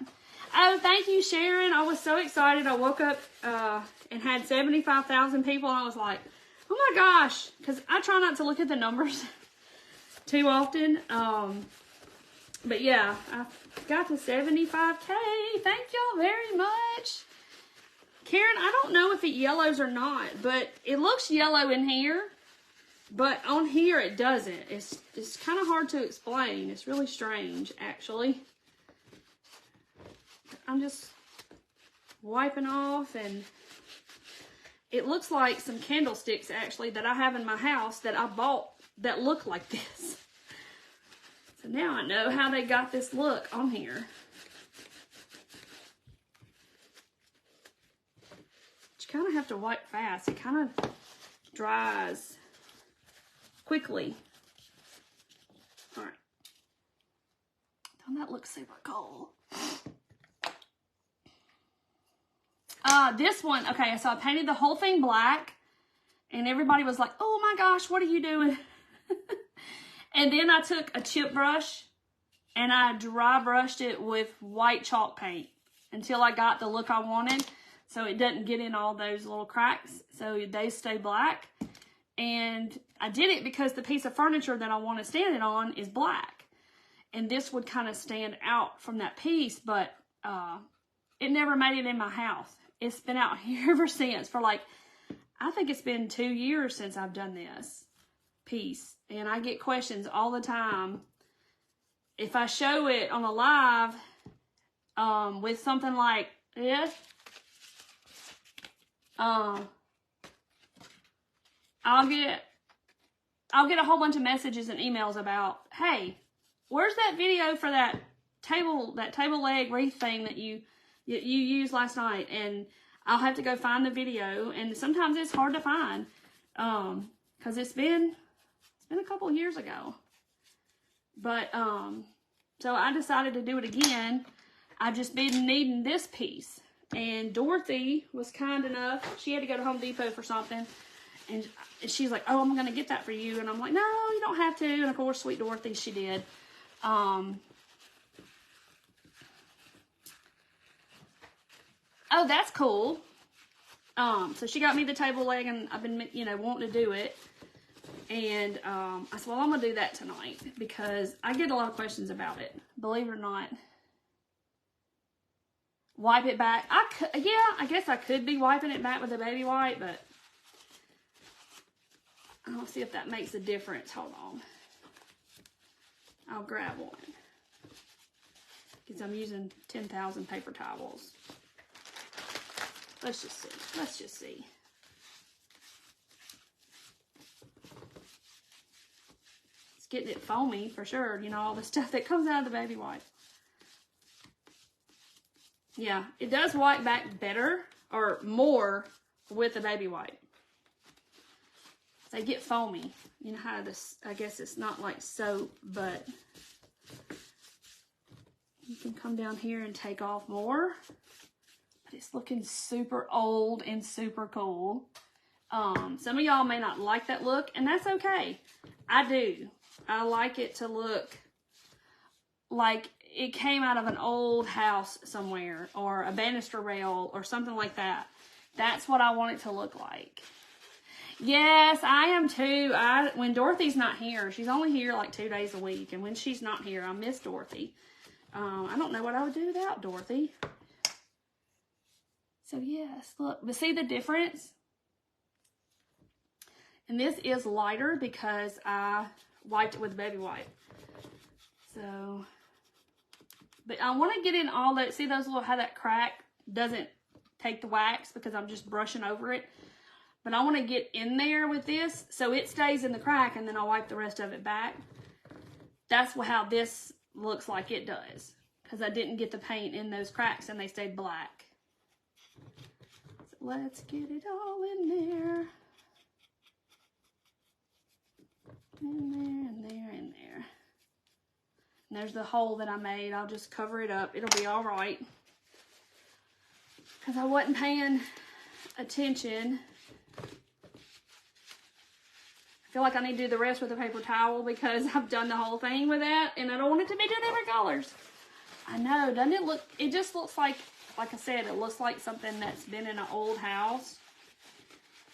Oh, thank you, Sharon. I was so excited. I woke up and had 75,000 people. And I was like, oh my gosh. Because I try not to look at the numbers too often. But yeah, I got to 75K. Thank y'all very much. Karen, I don't know if it yellows or not, but it looks yellow in here, but on here it doesn't. It's kind of hard to explain. It's really strange, actually. I'm just wiping off, and it looks like some candlesticks, actually, that I have in my house that I bought that look like this. So now I know how they got this look on here. Kind of have to wipe fast. It kind of dries quickly. All right. Don't that look super cool? This one, okay, so I painted the whole thing black, and everybody was like, oh my gosh, what are you doing? And then I took a chip brush and I dry brushed it with white chalk paint until I got the look I wanted. So it doesn't get in all those little cracks. So they stay black. And I did it because the piece of furniture that I want to stand it on is black. And this would kind of stand out from that piece. But it never made it in my house. It's been out here ever since. For like, I think it's been 2 years since I've done this piece. And I get questions all the time. If I show it on a live with something like this, I'll get a whole bunch of messages and emails about, hey, where's that video for that table leg wreath thing that you used last night? And I'll have to go find the video, and sometimes it's hard to find because it's been a couple of years ago. But so I decided to do it again. I've just been needing this piece. And Dorothy was kind enough. She had to go to Home Depot for something. And she's like, oh, I'm going to get that for you. And I'm like, no, you don't have to. And of course, sweet Dorothy, she did. Oh, that's cool. So she got me the table leg, and I've been, wanting to do it. And I said, well, I'm going to do that tonight because I get a lot of questions about it. Believe it or not. Wipe it back. I guess I could be wiping it back with a baby wipe, but I'll see if that makes a difference. Hold on. I'll grab one because I'm using 10,000 paper towels. Let's just see. Let's just see. It's getting it foamy for sure. All the stuff that comes out of the baby wipe. Yeah, it does wipe back better or more with the baby wipe. They get foamy. You know how this, I guess it's not like soap, but you can come down here and take off more. But it's looking super old and super cool. Some of y'all may not like that look, and that's okay. I do. I like it to look like it came out of an old house somewhere, or a banister rail or something like that. That's what I want it to look like. Yes, I am too. When Dorothy's not here, she's only here like 2 days a week, and when she's not here, I miss Dorothy. I don't know what I would do without Dorothy. So yes, look, but see the difference? And this is lighter because I wiped it with a baby wipe. So, but I want to get in all that. See those little, how that crack doesn't take the wax because I'm just brushing over it. But I want to get in there with this so it stays in the crack, and then I'll wipe the rest of it back. That's how this looks like it does, because I didn't get the paint in those cracks and they stayed black. So let's get it all in there. In there, in there, in there. And there's the hole that I made. I'll just cover it up. It'll be all right. Because I wasn't paying attention. I feel like I need to do the rest with a paper towel because I've done the whole thing with that. And I don't want it to be doing different colors. I know. Doesn't it look... It just looks like I said, it looks like something that's been in an old house.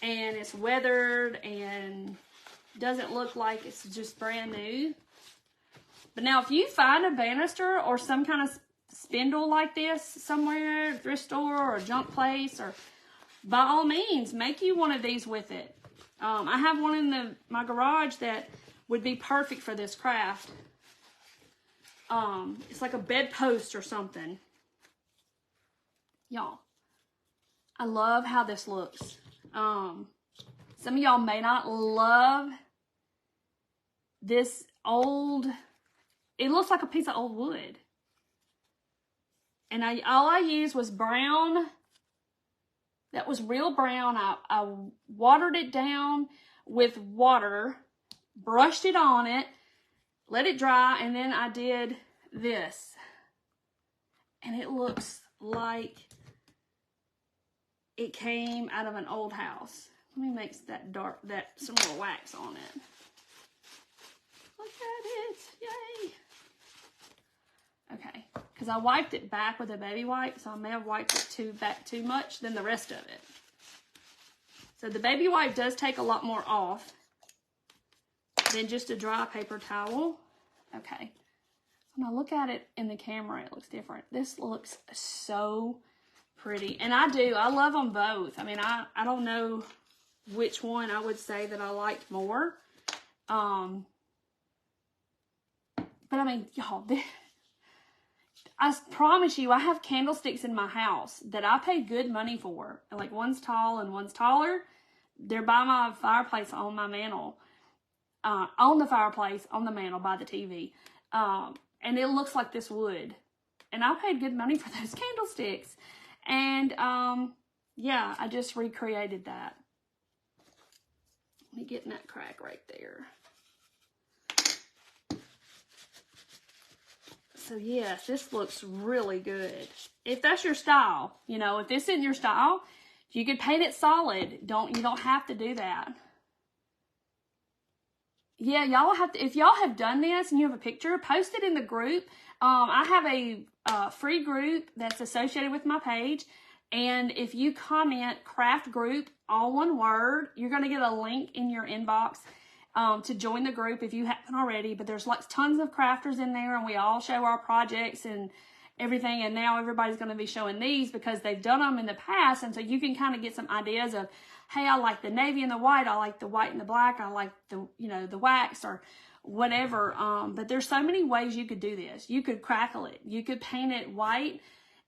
And it's weathered and... doesn't look like it's just brand new. But now if you find a banister or some kind of spindle like this somewhere, thrift store or a junk place, or by all means make you one of these with it. I have one in my garage that would be perfect for this craft. It's like a bedpost or something. Y'all, I love how this looks. Some of y'all may not love this old, it looks like a piece of old wood. And all I used was brown. That was real brown. I watered it down with water, brushed it on it, let it dry, and then I did this. And it looks like it came out of an old house. Let me make some more wax on it. Look at it, yay. Okay, because I wiped it back with a baby wipe, so I may have wiped it back too much than the rest of it. So the baby wipe does take a lot more off than just a dry paper towel. Okay, when I look at it in the camera, it looks different. This looks so pretty, and I love them both. I mean, I don't know which one I would say that I liked more. But I mean, y'all, I promise you, I have candlesticks in my house that I pay good money for. Like one's tall and one's taller. They're by my fireplace on my mantle. On the fireplace, on the mantle, by the TV. And it looks like this wood. And I paid good money for those candlesticks. And, yeah, I just recreated that. Let me get in that crack right there. So yes, this looks really good. If that's your style, you know, if this isn't your style, you could paint it solid. You don't have to do that. Yeah, y'all have to, if y'all have done this and you have a picture, post it in the group. I have a free group that's associated with my page. And if you comment craft group, all one word, you're going to get a link in your inbox to join the group if you haven't already. But there's like tons of crafters in there, and we all show our projects and everything. And now everybody's going to be showing these because they've done them in the past. And so you can kind of get some ideas of, hey, I like the navy and the white. I like the white and the black. I like the, you know, the wax or whatever. But there's so many ways you could do this. You could crackle it. You could paint it white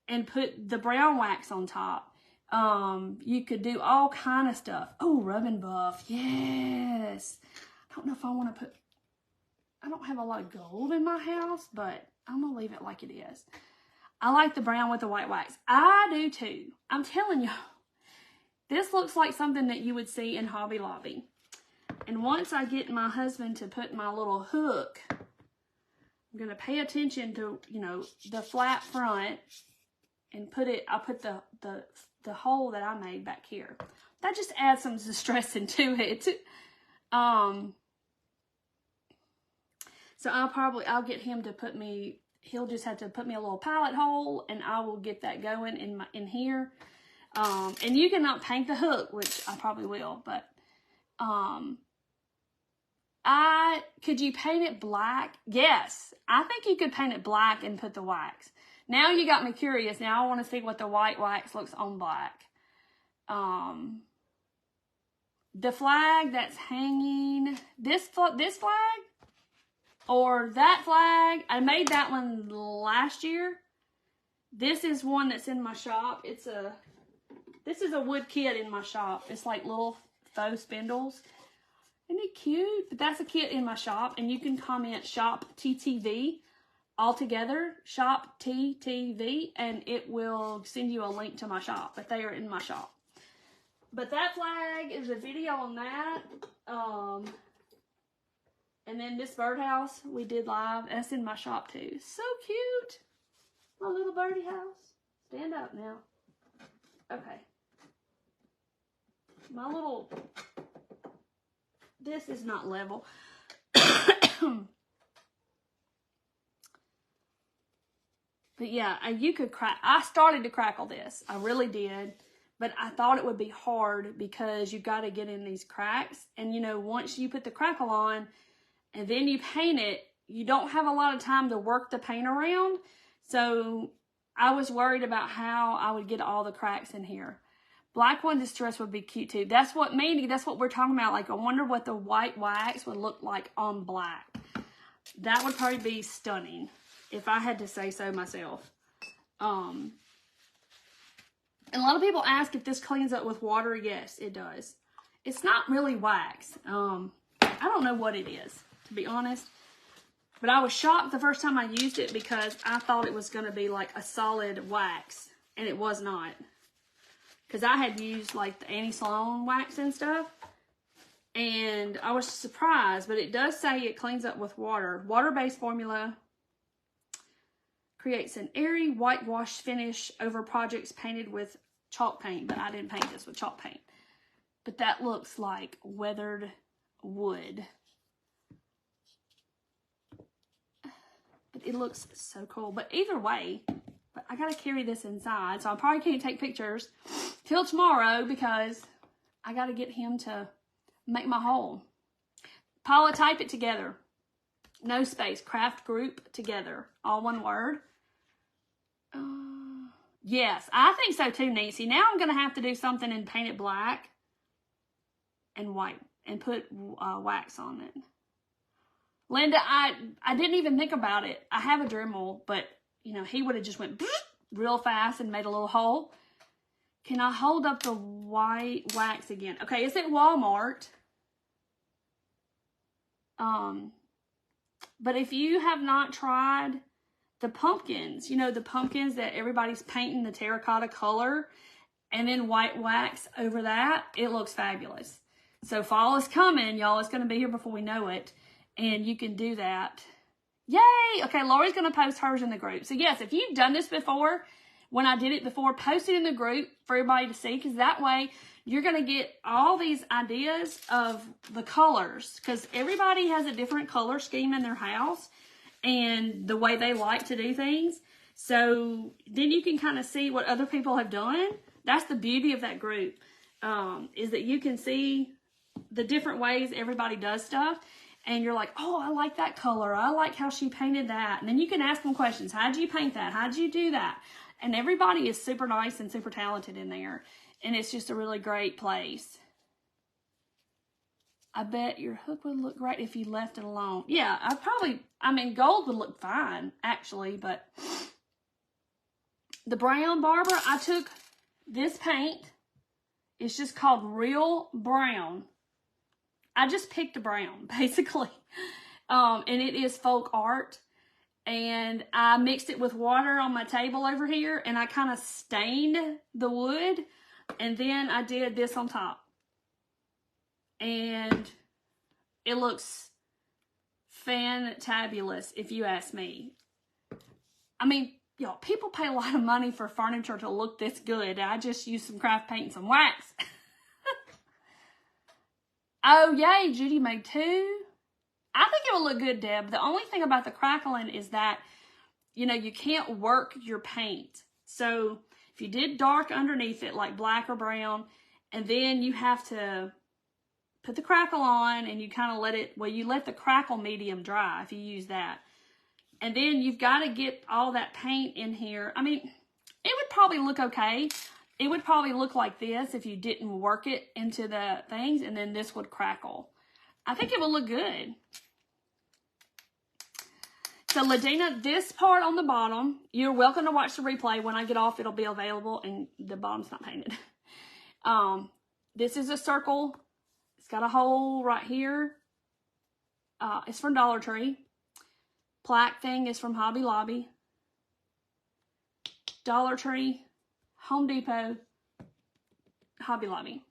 and put the brown wax on top. You could do all kind of stuff. Oh, rub and buff. Yes. I don't know if I want to put, I don't have a lot of gold in my house, but I'm going to leave it like it is. I like the brown with the white wax. I do too. I'm telling you, this looks like something that you would see in Hobby Lobby. And once I get my husband to put my little hook, I'm going to pay attention to, you know, the flat front and put it, I'll put the hole that I made back here. That just adds some distress into it. So I'll get him to put me he'll just have to put me a little pallet hole, and I will get that going in here. And you cannot paint the hook, which I probably will, but could you paint it black? Yes, I think you could paint it black and put the wax. Now you got me curious. Now I want to see what the white wax looks on black. The flag that's hanging, this flag or that flag, I made that one last year. This is one that's in my shop. This is a wood kit in my shop. It's like little faux spindles. Isn't it cute? But that's a kit in my shop, and you can comment shop TTV all together, shop TTV, and it will send you a link to my shop, but they are in my shop. But that flag is a video on that. And then this birdhouse we did live. That's in my shop too. So cute. My little birdie house. Stand up now. Okay. My little... This is not level. But yeah, you could crack. I started to crackle this. I really did. But I thought it would be hard because you got to get in these cracks. And, you know, once you put the crackle on and then you paint it, you don't have a lot of time to work the paint around. So I was worried about how I would get all the cracks in here. Black one distress would be cute too. That's what we're talking about. Like, I wonder what the white wax would look like on black. That would probably be stunning if I had to say so myself. And a lot of people ask if this cleans up with water. Yes, it does. It's not really wax. I don't know what it is, to be honest. But I was shocked the first time I used it because I thought it was going to be like a solid wax. And it was not. Because I had used like the Annie Sloan wax and stuff. And I was surprised. But it does say it cleans up with water. Water-based formula creates an airy whitewash finish over projects painted with chalk paint. But I didn't paint this with chalk paint. But that looks like weathered wood. But it looks so cool. But either way, but I got to carry this inside. So I probably can't take pictures till tomorrow because I got to get him to make my hole. Paula, type it together. No space. Craft group together. All one word. Yes, I think so too, Nancy. Now I'm going to have to do something and paint it black and white and put wax on it. Linda, I didn't even think about it. I have a Dremel, but, you know, he would have just went real fast and made a little hole. Can I hold up the white wax again? Okay, it's at Walmart. But if you have not tried the pumpkins, you know, the pumpkins that everybody's painting the terracotta color and then white wax over that, it looks fabulous. So fall is coming, y'all. It's going to be here before we know it. And you can do that. Yay! Okay, Lori's going to post hers in the group. So yes, if you've done this before, when I did it before, post it in the group for everybody to see. Because that way, you're going to get all these ideas of the colors. Because everybody has a different color scheme in their house. And the way they like to do things. So then you can kind of see what other people have done. That's the beauty of that group. Is that you can see the different ways everybody does stuff. And you're like, oh, I like that color. I like how she painted that. And then you can ask them questions. How'd you paint that? How'd you do that? And everybody is super nice and super talented in there. And it's just a really great place. I bet your hook would look great if you left it alone. Yeah, I mean, gold would look fine, actually. But the brown, Barbara, I took this paint. It's just called Real Brown. I just picked a brown, basically. And it is folk art. And I mixed it with water on my table over here. And I kind of stained the wood. And then I did this on top. And it looks fantabulous, if you ask me. I mean, y'all, people pay a lot of money for furniture to look this good. I just used some craft paint and some wax. Oh, yay, Judy made two. I think it will look good, Deb. The only thing about the crackling is that you know, you can't work your paint. So if you did dark underneath it, like black or brown, and then you have to put the crackle on and you kind of let it, well, you let the crackle medium dry if you use that. And then you've got to get all that paint in here. I mean, it would probably look okay. It would probably look like this if you didn't work it into the things, and then this would crackle. I think it would look good. So Ladina, this part on the bottom, you're welcome to watch the replay. When I get off, it'll be available, and the bottom's not painted. This is a circle. It's got a hole right here. It's from Dollar Tree. Plaque thing is from Hobby Lobby. Dollar Tree, Home Depot, Hobby Lobby.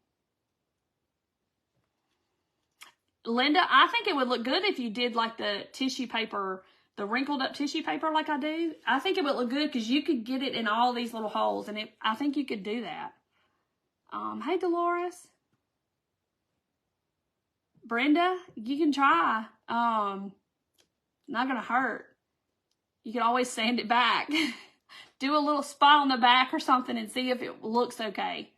Linda, I think it would look good if you did like the tissue paper, the wrinkled up tissue paper like I do. I think it would look good because you could get it in all these little holes, and I think you could do that. Hey, Dolores. Brenda, you can try. Not gonna hurt. You can always sand it back. Do a little spot on the back or something and see if it looks okay.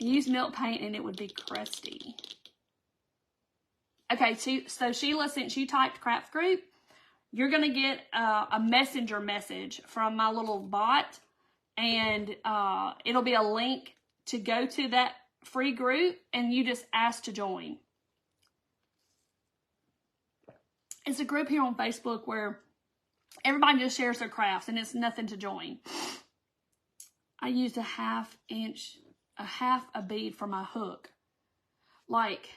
Use milk paint and it would be crusty. Okay, so Sheila, since you typed craft group, you're gonna get a messenger message from my little bot, and it'll be a link to go to that free group, and you just ask to join. It's a group here on Facebook where everybody just shares their crafts, and it's nothing to join. I used a half a bead for my hook. Like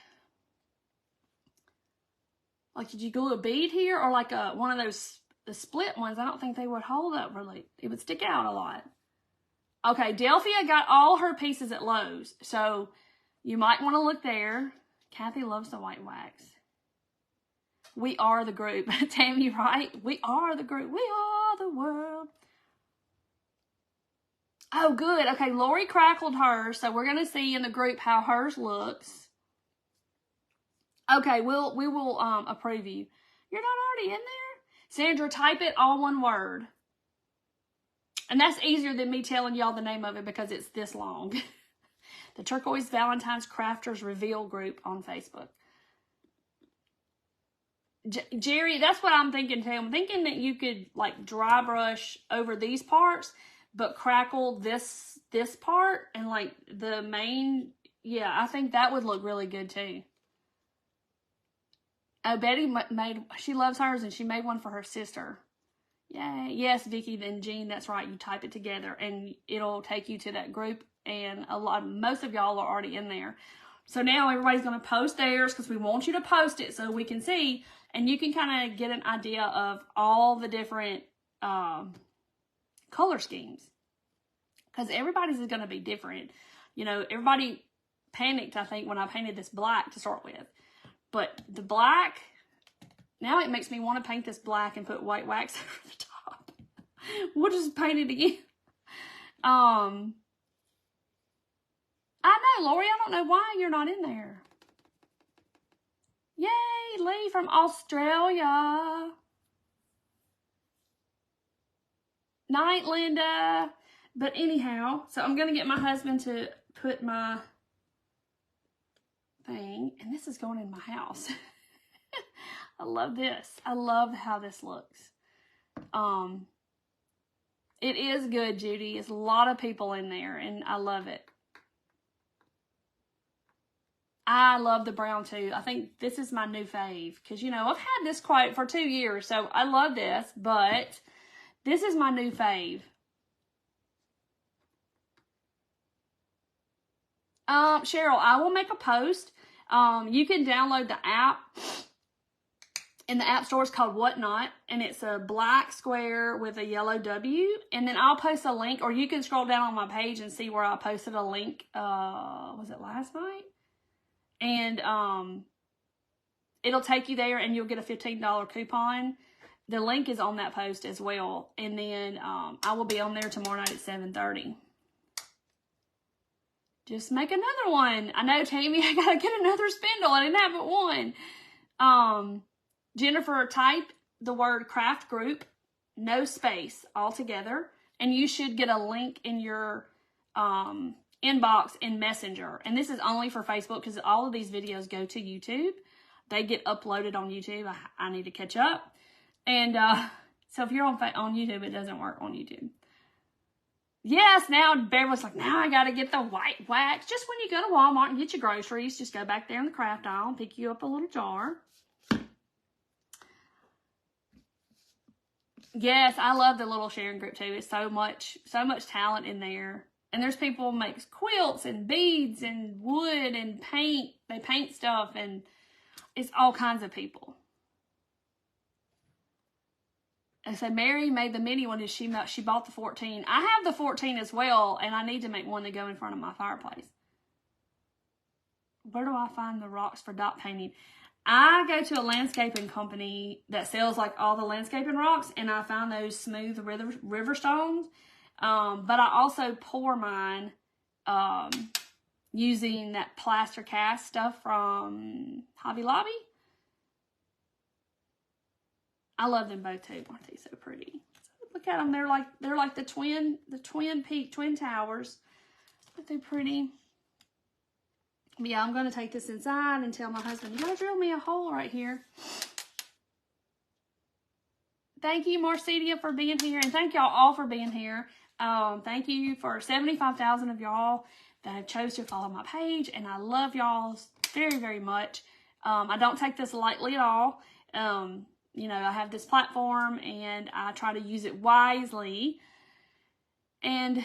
did you glue a bead here, or like one of those the split ones? I don't think they would hold up really. It would stick out a lot. Okay, Delphia got all her pieces at Lowe's, so you might want to look there. Kathy loves the white wax. We are the group. Tammy, right? We are the group. We are the world. Oh, good. Okay, Lori crackled hers, so we're going to see in the group how hers looks. Okay, we will approve you. You're not already in there? Sandra, type it all one word. And that's easier than me telling y'all the name of it because it's this long. The Turquoise Valentine's Crafters Reveal group on Facebook. Jerry, that's what I'm thinking too. I'm thinking that you could like dry brush over these parts, but crackle this part and like the main. Yeah, I think that would look really good too. Oh, Betty she loves hers, and she made one for her sister. Yay. Yes, Vicki, then Jean, that's right. You type it together and it'll take you to that group, and most of y'all are already in there. So now everybody's going to post theirs because we want you to post it so we can see, and you can kind of get an idea of all the different color schemes, because everybody's is going to be different. You know, everybody panicked, I think, when I painted this black to start with, but the black, now it makes me want to paint this black and put white wax over the top. We'll just paint it again. I know, Lori, I don't know why you're not in there. Yay, Leigh from Australia. Night, Linda. But anyhow, so I'm going to get my husband to put my thing, and this is going in my house. I love this. I love how this looks. It is good, Judy. It's a lot of people in there, and I love it. I love the brown too. I think this is my new fave because, you know, I've had this quite for 2 years, so I love this, but this is my new fave. Cheryl, I will make a post. You can download the app. In the app store, it's called Whatnot, and it's a black square with a yellow W, and then I'll post a link, or you can scroll down on my page and see where I posted a link, was it last night? And it'll take you there, and you'll get a $15 coupon. The link is on that post as well, and then I will be on there tomorrow night at 7:30. Just make another one. I know, Tammy, I gotta get another spindle. I didn't have but one. Jennifer, type the word craft group, no space, all together. And you should get a link in your inbox in Messenger. And this is only for Facebook because all of these videos go to YouTube. They get uploaded on YouTube. I need to catch up. And so if you're on YouTube, it doesn't work on YouTube. Yes, now Beverly's like, now I got to get the white wax. Just when you go to Walmart and get your groceries, just go back there in the craft aisle and pick you up a little jar. Yes, I love the little sharing group too. It's so much talent in there. And there's people who make quilts and beads and wood and paint. They paint stuff, and it's all kinds of people. And so Mary made the mini one, and she bought the 14. I have the 14 as well, and I need to make one to go in front of my fireplace. Where do I find the rocks for dot painting? I go to a landscaping company that sells like all the landscaping rocks, and I find those smooth river stones. But I also pour mine using that plaster cast stuff from Hobby Lobby. I love them both too. Aren't they so pretty? Look at them. They're like the twin towers. Aren't they pretty? But yeah, I'm going to take this inside and tell my husband, you got to drill me a hole right here. Thank you, Marcedia, for being here. And thank y'all all for being here. Thank you for 75,000 of y'all that have chose to follow my page. And I love y'all very, very much. I don't take this lightly at all. You know, I have this platform and I try to use it wisely. And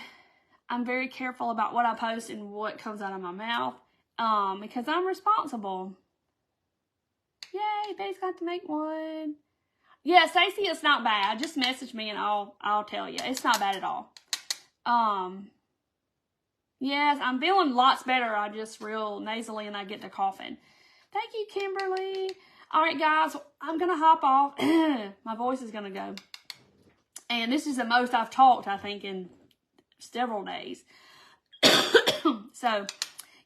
I'm very careful about what I post and what comes out of my mouth. Because I'm responsible. Yay, Betty's got to make one. Yeah, Stacey, it's not bad. Just message me and I'll tell you. It's not bad at all. Yes, I'm feeling lots better. I just real nasally and I get to coughing. Thank you, Kimberly. All right, guys, I'm going to hop off. My voice is going to go. And this is the most I've talked, I think, in several days. So,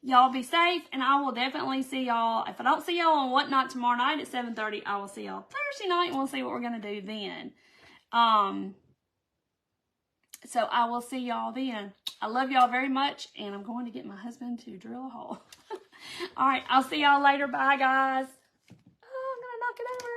y'all be safe, and I will definitely see y'all. If I don't see y'all on Whatnot tomorrow night at 7:30, I will see y'all Thursday night, and we'll see what we're going to do then. So I will see y'all then. I love y'all very much, and I'm going to get my husband to drill a hole. All right, I'll see y'all later. Bye, guys. Oh, I'm going to knock it over.